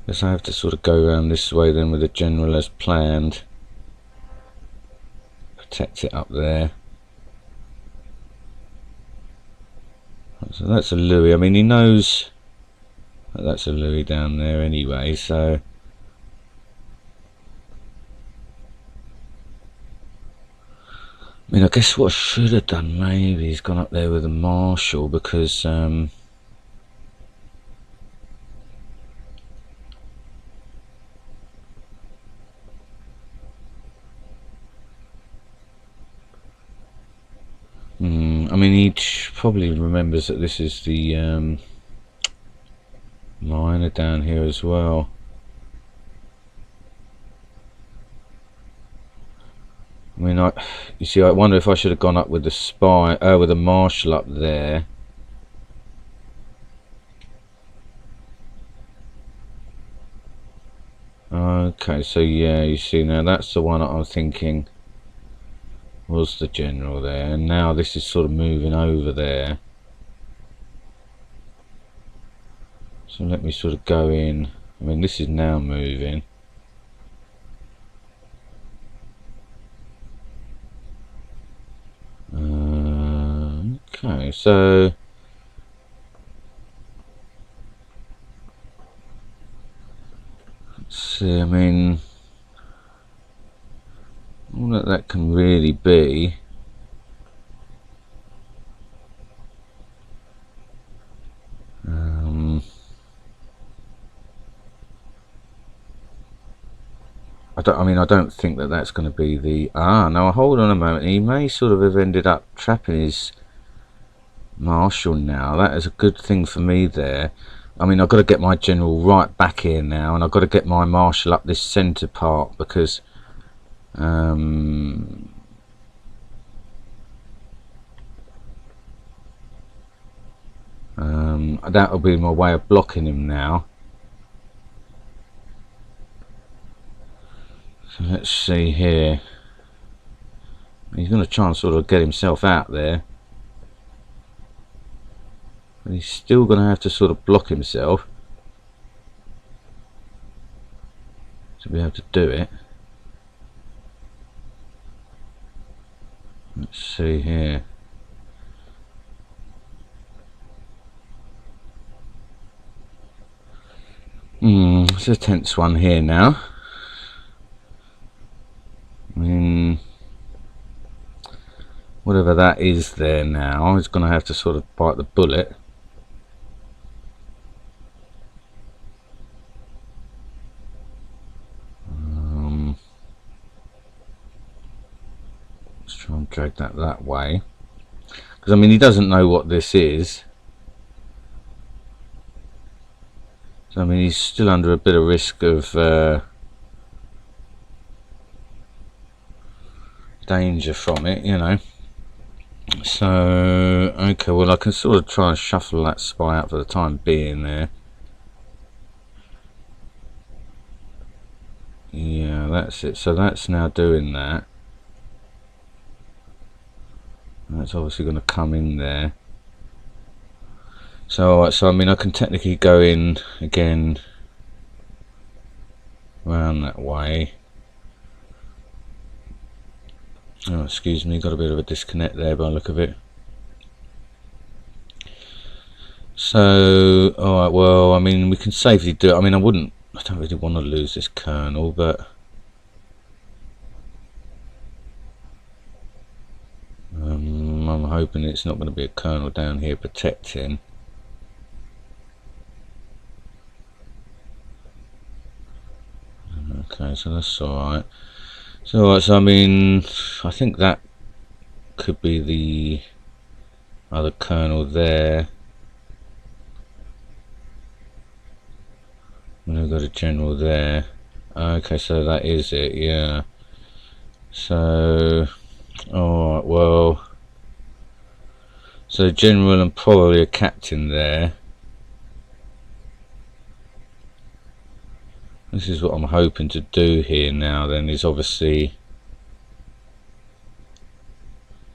A: guess I have to sort of go around this way then with the general as planned. Protect it up there. So that's a Louis. I mean, he knows that that's a Louis down there anyway, so I mean, I guess what I should have done, maybe he's gone up there with a marshal, because I mean, he probably remembers that this is the Mine are down here as well. I mean, you see, I wonder if I should have gone up with the spy, with the marshal up there. Okay, so yeah, you see, now that's the one that I'm thinking was the general there, and now this is sort of moving over there. So let me sort of go in. I mean, this is now moving. Okay, so let's see. I mean, all that can really be. I don't think that that's going to be the... now hold on a moment. He may sort of have ended up trapping his marshal now. That is a good thing for me there. I mean, I've got to get my general right back here now, and I've got to get my marshal up this centre part, because that'll be my way of blocking him now. So let's see here. He's going to try and sort of get himself out there, but he's still going to have to sort of block himself to be able to do it. Let's see here. It's a tense one here now. I mean, whatever that is there now, is going to have to sort of bite the bullet. Let's try and drag that way, because I mean, he doesn't know what this is. So I mean, he's still under a bit of risk of danger from it, you know. So okay, well, I can sort of try and shuffle that spy up for the time being there. Yeah, that's it. So that's now doing that. That's obviously going to come in there. So I mean, I can technically go in again around that way. Oh, excuse me, got a bit of a disconnect there by the look of it. So, alright, well, I mean, we can safely do it. I mean, I don't really want to lose this colonel, but I'm hoping it's not going to be a colonel down here protecting. Okay, so that's alright. So I mean, I think that could be the other colonel there. And we've got a general there. Okay, so that is it, yeah. So, alright, well, so general and probably a captain there. This is what I'm hoping to do here now then, is obviously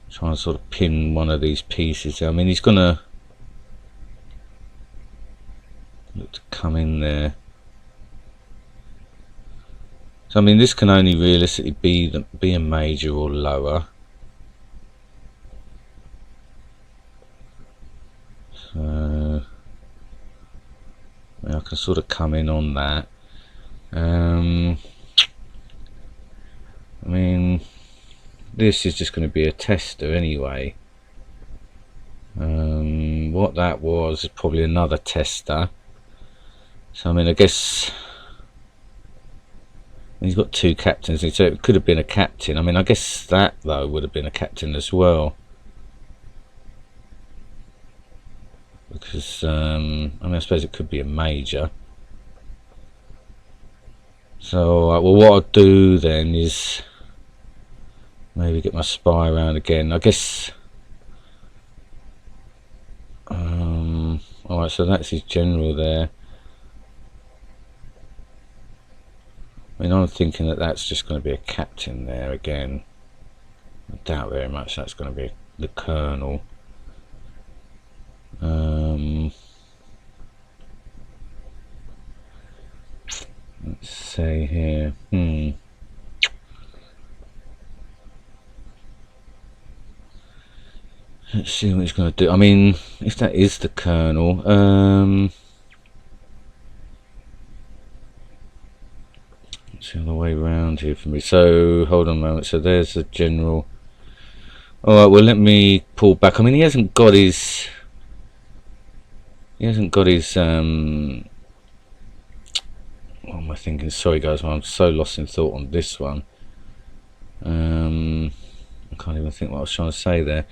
A: try and sort of pin one of these pieces. I mean, he's gonna look to come in there. So I mean, this can only realistically be a major or lower. So I can sort of come in on that. I mean, this is just going to be a tester anyway. What that was is probably another tester. So I mean, I guess he's got two captains, so it could have been a captain. I mean, I guess that though would have been a captain as well. because I mean, I suppose it could be a major. So well, what I'll do then is maybe get my spy around again, I guess. Alright, so that's his general there. I mean, I'm thinking that that's just going to be a captain there again. I doubt very much that's going to be the colonel. Let's say here. Let's see what he's going to do. I mean, if that is the colonel, it's the other way around here for me. So hold on a moment. So there's the general. All right. Well, let me pull back. I mean, he hasn't got his. What am I thinking? Sorry, guys. I'm so lost in thought on this one. I can't even think what I was trying to say there.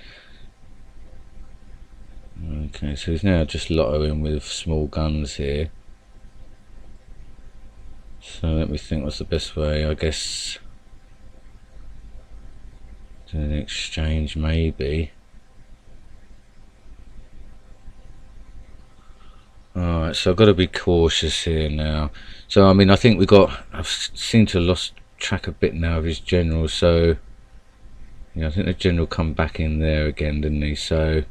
A: Okay, so he's now just lottoing with small guns here. So let me think, what's the best way? I guess do an exchange maybe. Alright, so I've got to be cautious here now. So I mean, I think I've seemed to have lost track a bit now of his general. So yeah, I think the general come back in there again, didn't he? So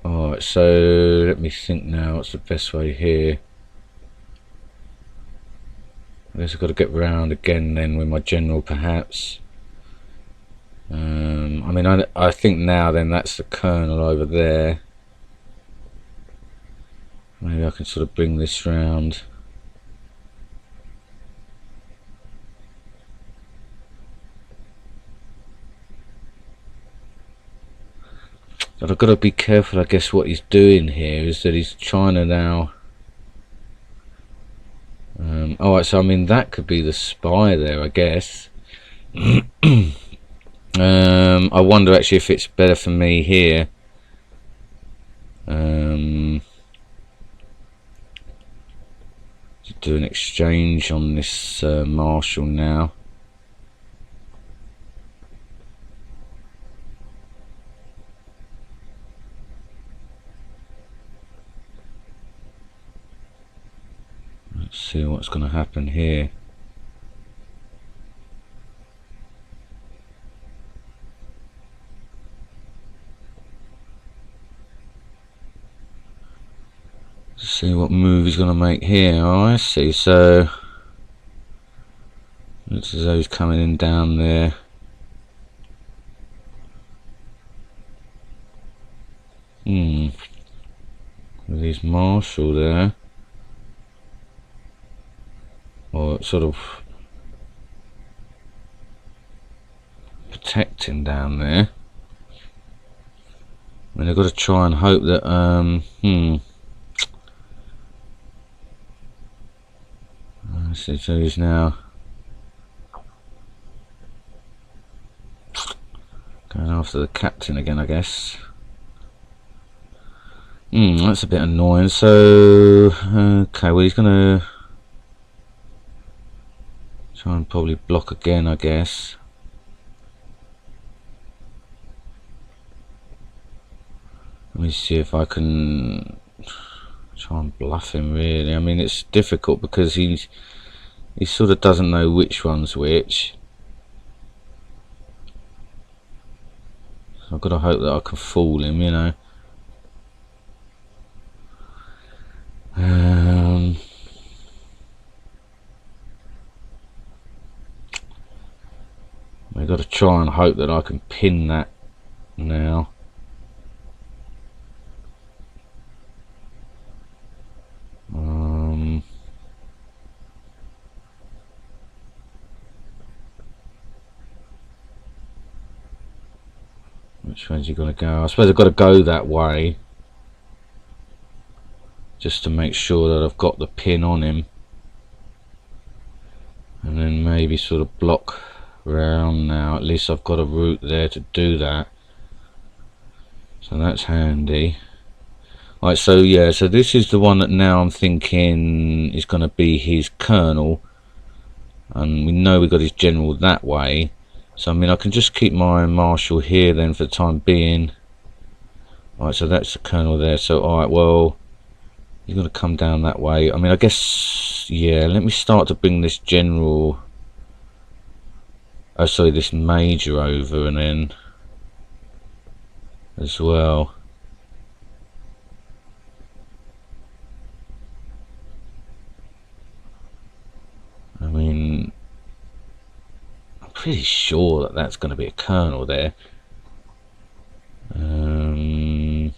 A: alright, so let me think now, what's the best way here? I guess I've got to get round again then with my general perhaps. I mean, I think now then that's the colonel over there. Maybe I can sort of bring this round. But I've got to be careful, I guess. What he's doing here is that he's trying to now. Alright, so I mean that could be the spy there, I guess. I wonder actually if it's better for me here. To do an exchange on this marshal now. Let's see what's going to happen here. Let's see what move he's going to make here. Oh, I see. So looks as though he's coming in down there. With his marshal there. Or sort of protecting down there. I mean, I've got to try and hope that so he's now going after the captain again, I guess. That's a bit annoying. So okay, well he's gonna try and probably block again, I guess. Let me see if I can try and bluff him, really. I mean, it's difficult because he sort of doesn't know which one's which. So I've got to hope that I can fool him, you know. I've got to try and hope that I can pin that now. Which way's he going to go? I suppose I've got to go that way just to make sure that I've got the pin on him, and then maybe sort of block round now. At least I've got a route there to do that, so that's handy. Right, so yeah, so this is the one that now I'm thinking is going to be his colonel, and we know we got his general that way. So I mean, I can just keep my marshal here then for the time being. Alright, so that's the colonel there. So alright, well, he's going to come down that way. I mean, I guess, yeah, let me start to bring this general, oh sorry, this major over, and then as well. I mean, I'm pretty sure that that's going to be a colonel there. I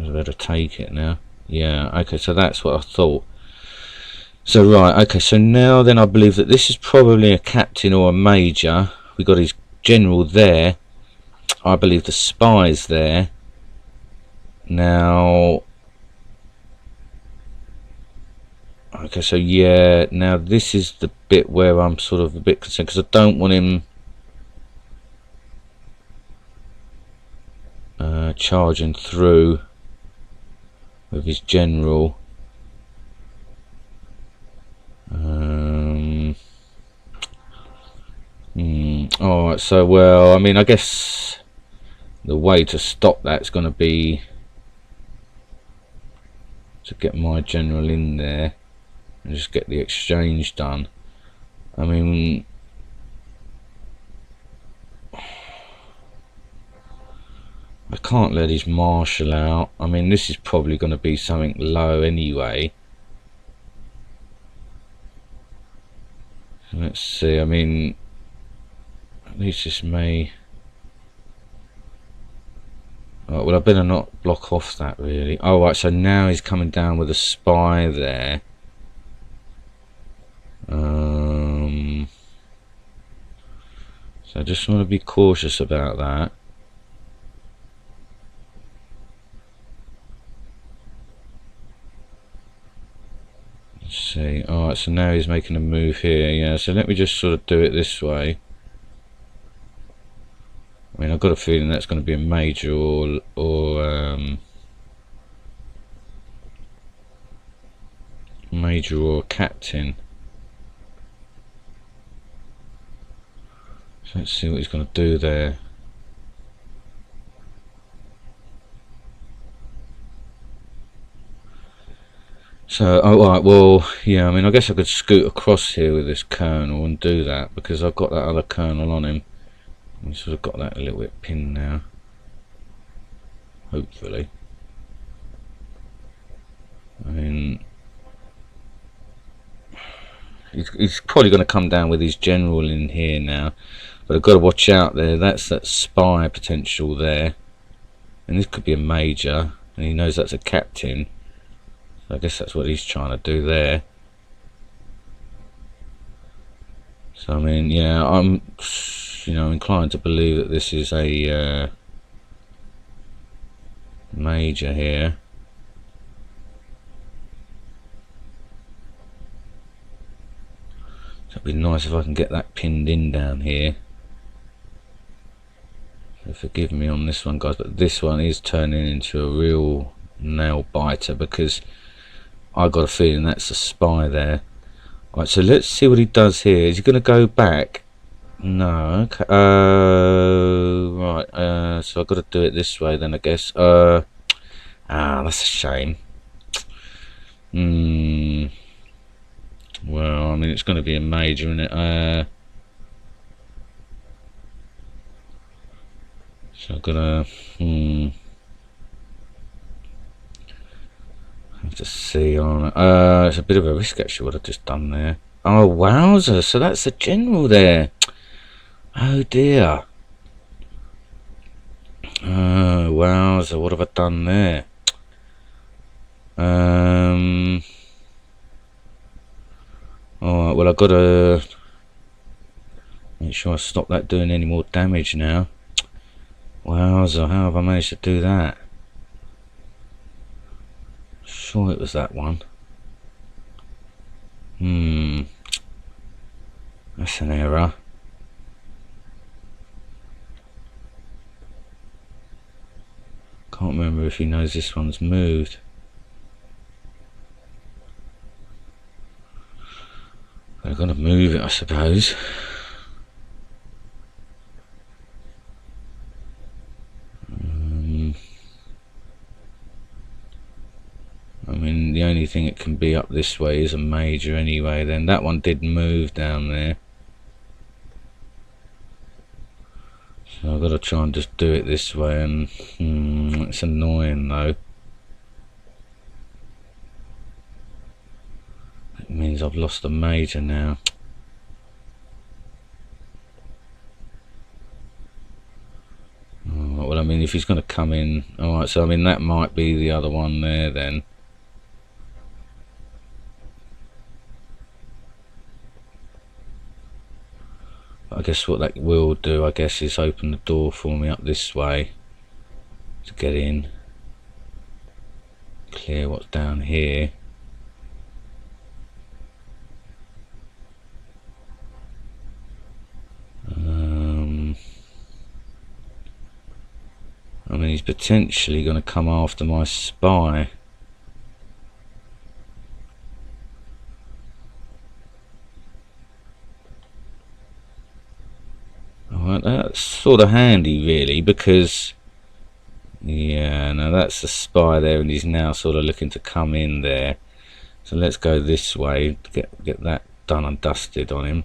A: better take it now. Yeah, okay, so that's what I thought. So right, okay, so now then I believe that this is probably a captain or a major. We got his general there. I believe the spy's there. Now, okay, so yeah, now this is the bit where I'm sort of a bit concerned, because I don't want him charging through with his general. Alright, so well, I mean, I guess the way to stop that's going to be to get my general in there and just get the exchange done. I mean, I can't let his marshal out. I mean, this is probably going to be something low anyway. Let's see, I mean, at least this may... Oh, well, I better not block off that, really. Oh, right, so now he's coming down with a spy there. So I just want to be cautious about that. Let's see. Alright, so now he's making a move here. Yeah, so let me just sort of do it this way. I mean, I've got a feeling that's going to be a major major or captain. So let's see what he's going to do there. So, oh, right, well, yeah, I mean, I guess I could scoot across here with this colonel and do that, because I've got that other colonel on him. We've sort of got that a little bit pinned now. Hopefully. I mean, he's probably going to come down with his general in here now. But I've got to watch out there. That's that spy potential there. And this could be a major. And he knows that's a captain. So I guess that's what he's trying to do there. So I mean, yeah, I'm, you know, inclined to believe that this is a major here. So it'd be nice if I can get that pinned in down here. So forgive me on this one, guys, but this one is turning into a real nail biter, because I got a feeling that's a spy there. Right, so let's see what he does here. Is he going to go back? No. Okay. Right. So I've got to do it this way then, I guess. That's a shame. Well, I mean, it's going to be a major, isn't it? So I've got to. Have to see on. It's a bit of a risk actually what I've just done there. Oh wowzer! So that's the general there. Oh dear. Oh wowzer! What have I done there? Alright, well I've got to make sure I stop that doing any more damage now. Wowzer! How have I managed to do that? Sure it was that one. That's an error. Can't remember if he knows this one's moved. They're going to move it, I suppose. I mean, the only thing it can be up this way is a major anyway. Then that one did move down there. So I've got to try and just do it this way, and it's annoying though. It means I've lost a major now. Oh, well, I mean, if he's going to come in, alright, so I mean that might be the other one there then. I guess what that will do, I guess, is open the door for me up this way to get in, clear what's down here. I mean, he's potentially going to come after my spy. Alright, that's sort of handy really, because yeah, now that's the spy there, and he's now sort of looking to come in there. So let's go this way to get that done and dusted on him.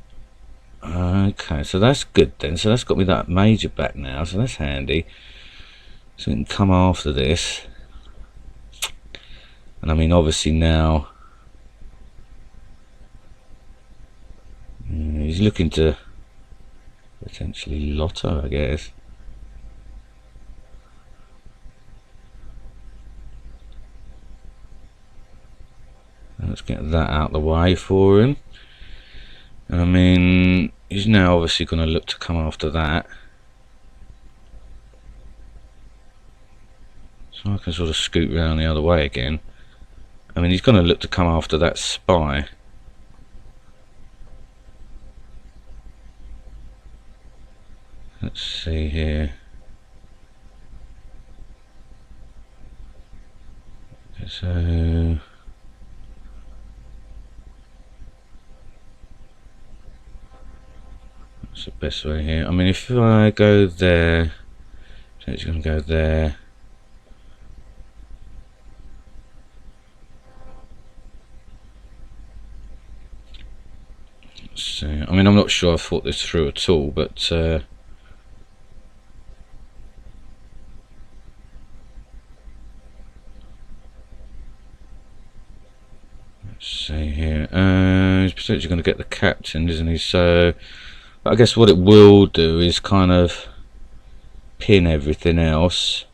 A: Okay, so that's good then. So that's got me that major back now, so that's handy. So we can come after this. And I mean, obviously now he's looking to potentially lotto, I guess. Let's get that out of the way for him. I mean, he's now obviously going to look to come after that. So I can sort of scoot round the other way again. I mean, he's going to look to come after that spy. Let's see here. So that's the best way here. I mean, if I go there, so it's going to go there. Let's see. I mean, I'm not sure I've thought this through at all, but let's see here. He's potentially going to get the captain, isn't he? So I guess what it will do is kind of pin everything else.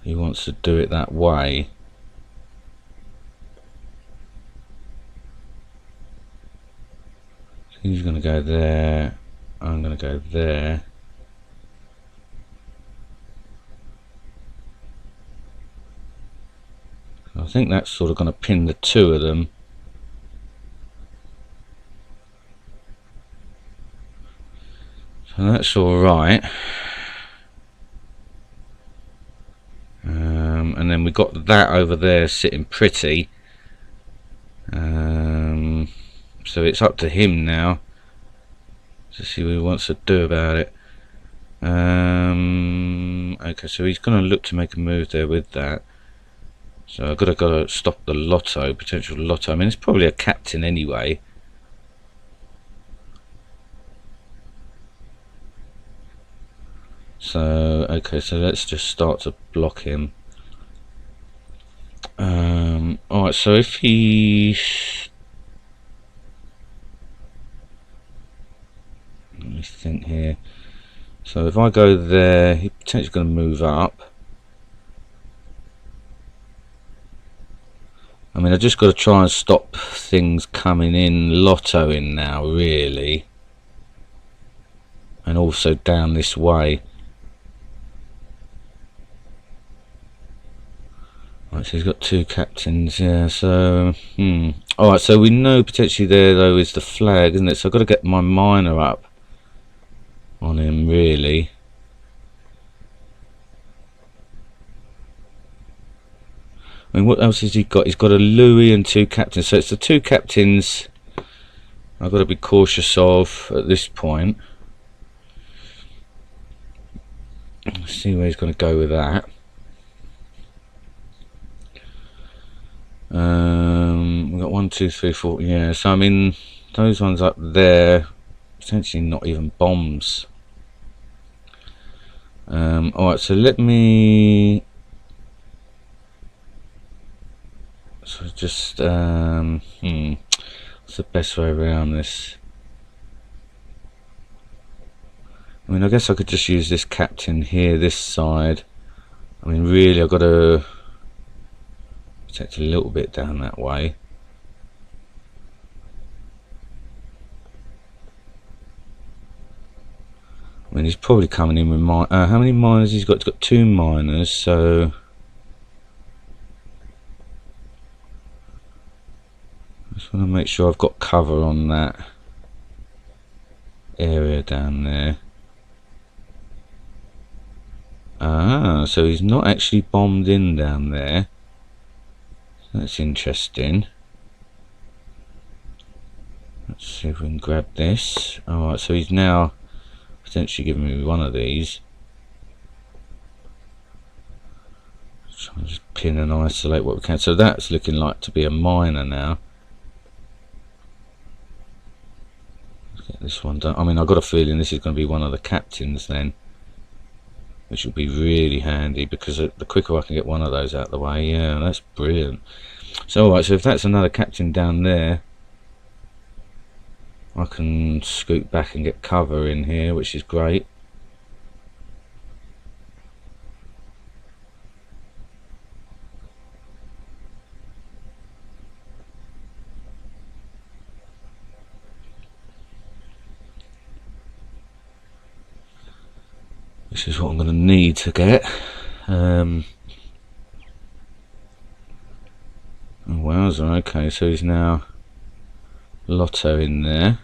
A: He wants to do it that way. He's going to go there. I'm going to go there. I think that's sort of going to pin the two of them. So that's all right. And then we got that over there sitting pretty. So it's up to him now to see what he wants to do about it. Okay, so he's going to look to make a move there with that. So I've got to stop the lotto, potential lotto. I mean, it's probably a captain anyway. So okay, so let's just start to block him. Alright, so if he, let me think here. So if I go there, he's potentially going to move up. I mean, I just got to try and stop things coming in, lottoing now, really, and also down this way. Right, so he's got 2 captains, yeah, so alright, so we know potentially there though is the flag, isn't it? So I've got to get my miner up on him, really. I mean, what else has he got? He's got a Louis and 2 captains, so it's the 2 captains I've got to be cautious of at this point. Let's see where he's going to go with that. We've got 1, 2, 3, 4, yeah, so I mean, those ones up there, potentially not even bombs. Alright, so let me... So just, what's the best way around this? I mean, I guess I could just use this captain here, this side. I mean, really, I've got to protect a little bit down that way. I mean, he's probably coming in with mine. How many miners he's got? He's got 2 miners, so just want to make sure I've got cover on that area down there. So he's not actually bombed in down there. That's interesting. Let's see if we can grab this. Alright, so he's now potentially giving me one of these. Try and just pin and isolate what we can. So that's looking like to be a miner now. Let's get this one done. I mean, I've got a feeling this is going to be one of the captains then, which will be really handy, because the quicker I can get one of those out of the way, yeah, that's brilliant. So alright, so if that's another captain down there, I can scoot back and get cover in here, which is great. This is what I'm going to need to get. Oh, wowzer, okay, so he's now Lotto in there.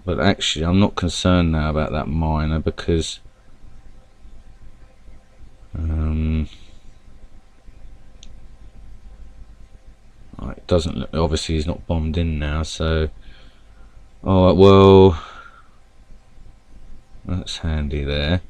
A: But actually, I'm not concerned now about that miner, because it doesn't look, obviously he's not bombed in now, so alright, well, that's handy there.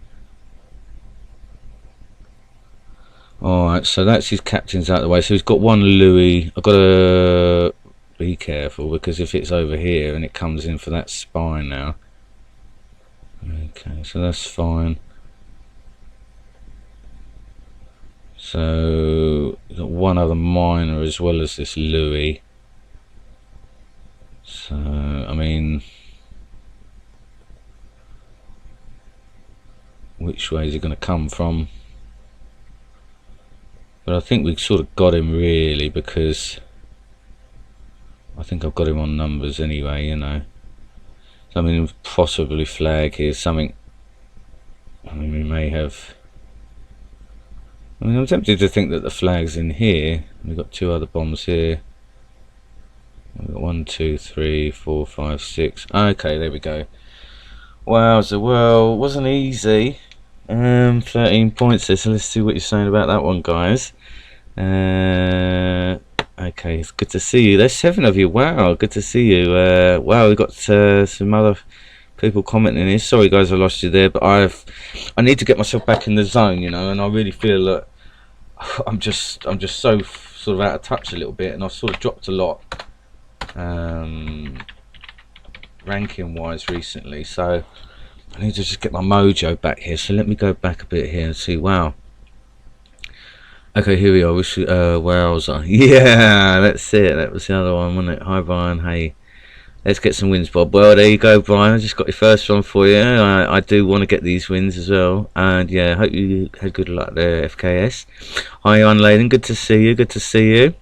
A: Alright, so that's his captains out of the way. So he's got 1 Louis. I've got to be careful, because if it's over here and it comes in for that spy now. Okay, so that's fine. So we've got 1 other miner as well as this Louis. So, I mean, which way is he going to come from? But I think we've sort of got him, really, because I think I've got him on numbers anyway, you know. So I mean, possibly flag here, something. I mean, we may have. I mean, I'm tempted to think that the flag's in here. We've got 2 other bombs here. We've got 1, 2, 3, 4, 5, 6. Okay, there we go. Wow, so well, wasn't easy. 13 points there, so let's see what you're saying about that one, guys. Okay, it's good to see you. There's 7 of you. Wow, good to see you. Wow, we've got some other people commenting here. Sorry guys, I lost you there, but I need to get myself back in the zone, you know, and I really feel that I'm just so sort of out of touch a little bit, and I've sort of dropped a lot ranking wise recently, so I need to just get my mojo back here. So let me go back a bit here and see. Wow. Okay, here we are. Wowza. Yeah, that's it. That was the other one, wasn't it? Hi, Brian. Hey, let's get some wins, Bob. Well, there you go, Brian. I just got your first one for you. I do want to get these wins as well. And yeah, hope you had good luck there, FKS. Hi, Unladen. Good to see you. Good to see you.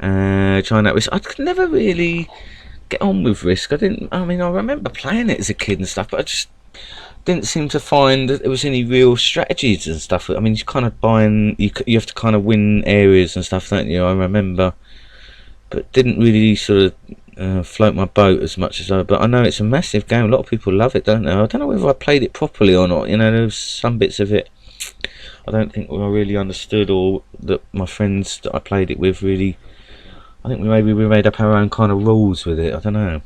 A: Trying that risk. I could never really get on with Risk. I mean, I remember playing it as a kid and stuff, but I just didn't seem to find that there was any real strategies and stuff. I mean, you're kind of buying, you have to kind of win areas and stuff, don't you? I remember, but didn't really sort of float my boat as much as but I know it's a massive game. A lot of people love it, don't they? I don't know whether I played it properly or not. You know, there's some bits of it I don't think I really understood, or that my friends that I played it with really. I think maybe we made up our own kind of rules with it. I don't know.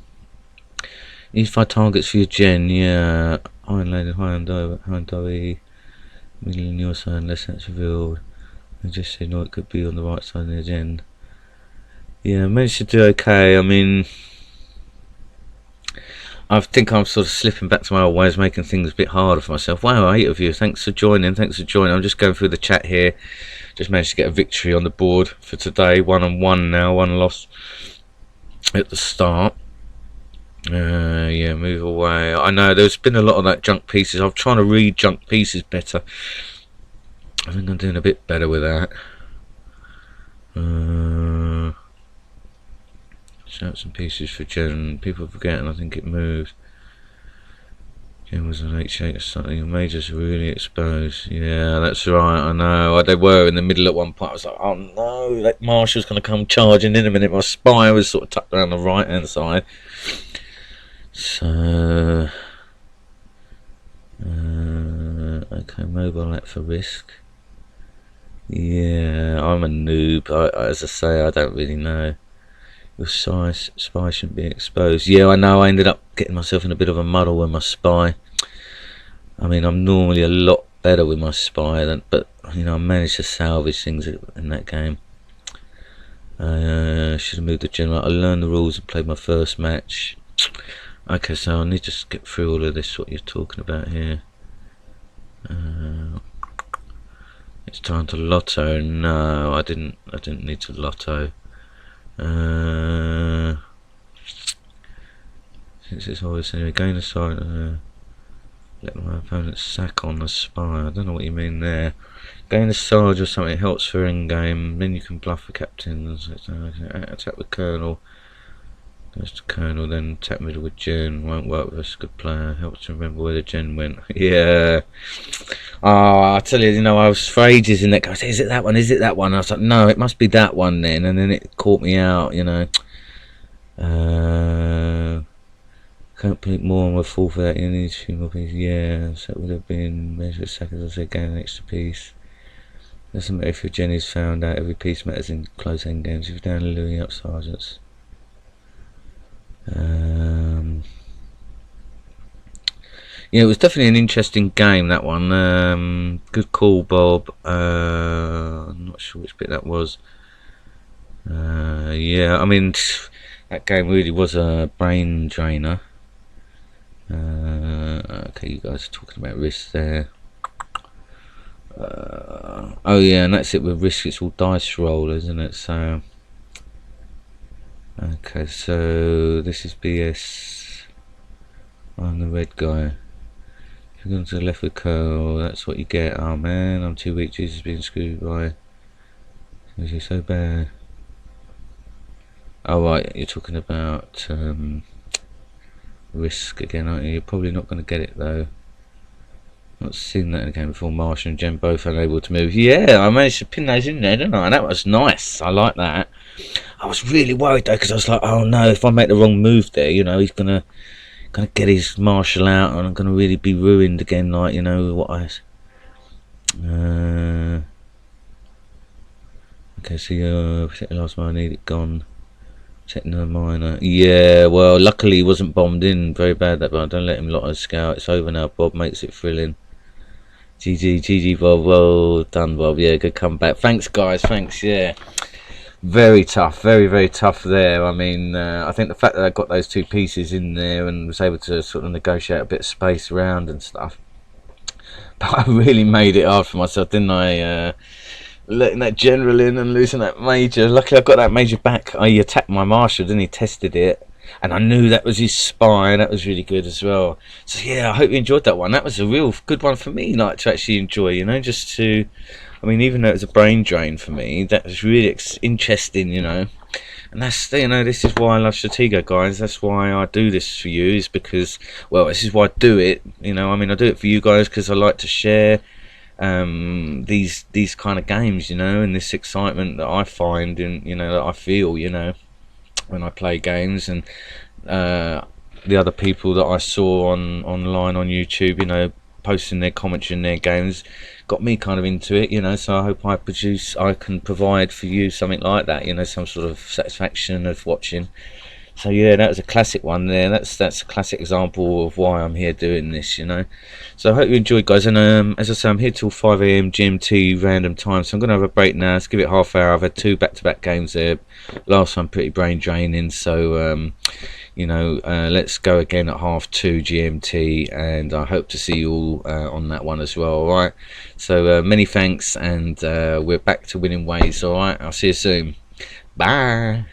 A: Use 5 targets for your gen, yeah. Iron Lady, high and doughy, middle on your side, less that's revealed. I just said no, it could be on the right side of the gen. Yeah, I managed to do okay. I mean, I think I'm sort of slipping back to my old ways, making things a bit harder for myself. Wow, 8 of you, thanks for joining, I'm just going through the chat here. Just managed to get a victory on the board for today, 1-1 now, 1 loss at the start. Yeah, move away. I know there's been a lot of that junk pieces. I'm trying to read junk pieces better. I think I'm doing a bit better with that. Shout some pieces for Jen. People forgetting, I think it moved. Jen was an H8 or something. Majors were really exposed. Yeah, that's right, I know. They were in the middle at one point. I was like, oh no, that Marshall's going to come charging in a minute. My spy was sort of tucked around the right hand side. So, okay, mobile app for risk. Yeah, I'm a noob. As I say, I don't really know. Your spy shouldn't be exposed. Yeah, I know. I ended up getting myself in a bit of a muddle with my spy. I mean, I'm normally a lot better with my spy, but you know, I managed to salvage things in that game. Should have moved the general. I learned the rules and played my first match. Okay, so I need to skip through all of this, what you're talking about here. It's time to lotto. No, I didn't need to lotto. Since it's always anyway, gain a side, let my opponent sack on the spy. I don't know what you mean there. Gain a sarge or something helps for endgame. Then you can bluff the captain. Attack with Colonel. Goes to Colonel, then attack middle with Jen. Won't work with us. Good player. Helps to remember where the Jen went. Yeah. Oh, I tell you, I was for ages in that. I said, is it that one? Is it that one? I was like, no, it must be that one then. And then it caught me out, Can't put more on a full for that. You need 2 more pieces. Yeah, so it would have been measure of seconds. I said, gain an extra piece. Doesn't matter if your Jen is found out. Every piece matters in close end games. If you're down and losing up sergeants. Yeah, it was definitely an interesting game, that one. Good call, Bob. I'm not sure which bit that was. Yeah, I mean, that game really was a brain drainer. Okay, you guys are talking about risk there. Oh yeah, and that's it with risk. It's all dice roll, isn't it? So, okay, so this is BS. I'm the red guy. If you're going to the left with curl, that's what you get. Oh man, I'm too weak. Jesus being screwed by. Is he so bad? Oh right, you're talking about risk again, aren't you? You're probably not going to get it though. Not seen that in the game before. Marshall and Jen both unable to move. Yeah, I managed to pin those in there, didn't I? And that was nice. I like that. I was really worried though, because I was like, oh no, if I make the wrong move there, he's gonna get his Marshall out, and I'm gonna really be ruined again. Like, what I. Okay, so protect the last one. I need it gone. Techno minor. Yeah, well, luckily he wasn't bombed in. Very bad that, but don't let him lot of scout. It's over now. Bob makes it thrilling. GG, Bob. Well done, Bob. Yeah, good comeback. Thanks, guys. Thanks. Yeah, very tough. Very, very tough there. I mean, I think the fact that I got those 2 pieces in there and was able to sort of negotiate a bit of space around and stuff. But I really made it hard for myself, didn't I? Letting that general in and losing that major. Luckily I got that major back. I attacked my Marshall, then he tested it, and I knew that was his spy. That was really good as well. So yeah, I hope you enjoyed that one. That was a real good one for me, like, to actually enjoy, just to, I mean, even though it was a brain drain for me, that was really interesting, And that's, you know, this is why I love Stratego, guys. That's why I do this for you, is because, well, this is why I do it. You know, I mean, I do it for you guys because I like to share these kind of games, you know, and this excitement that I find and, you know, that I feel, you know, when I play games. And the other people that I saw online on YouTube, you know, posting their commentary in their games, got me kind of into it, you know. So I hope I can provide for you something like that, you know, some sort of satisfaction of watching. So yeah, that was a classic one there. That's a classic example of why I'm here doing this, you know. So I hope you enjoyed, guys. And as I say, I'm here till 5 a.m. GMT random time. So I'm gonna have a break now. Let's give it half hour. I've had 2 back-to-back games there. Last one pretty brain draining. So you know, let's go again at 2:30 GMT, and I hope to see you all on that one as well. All right. So many thanks, and we're back to winning ways. All right. I'll see you soon. Bye.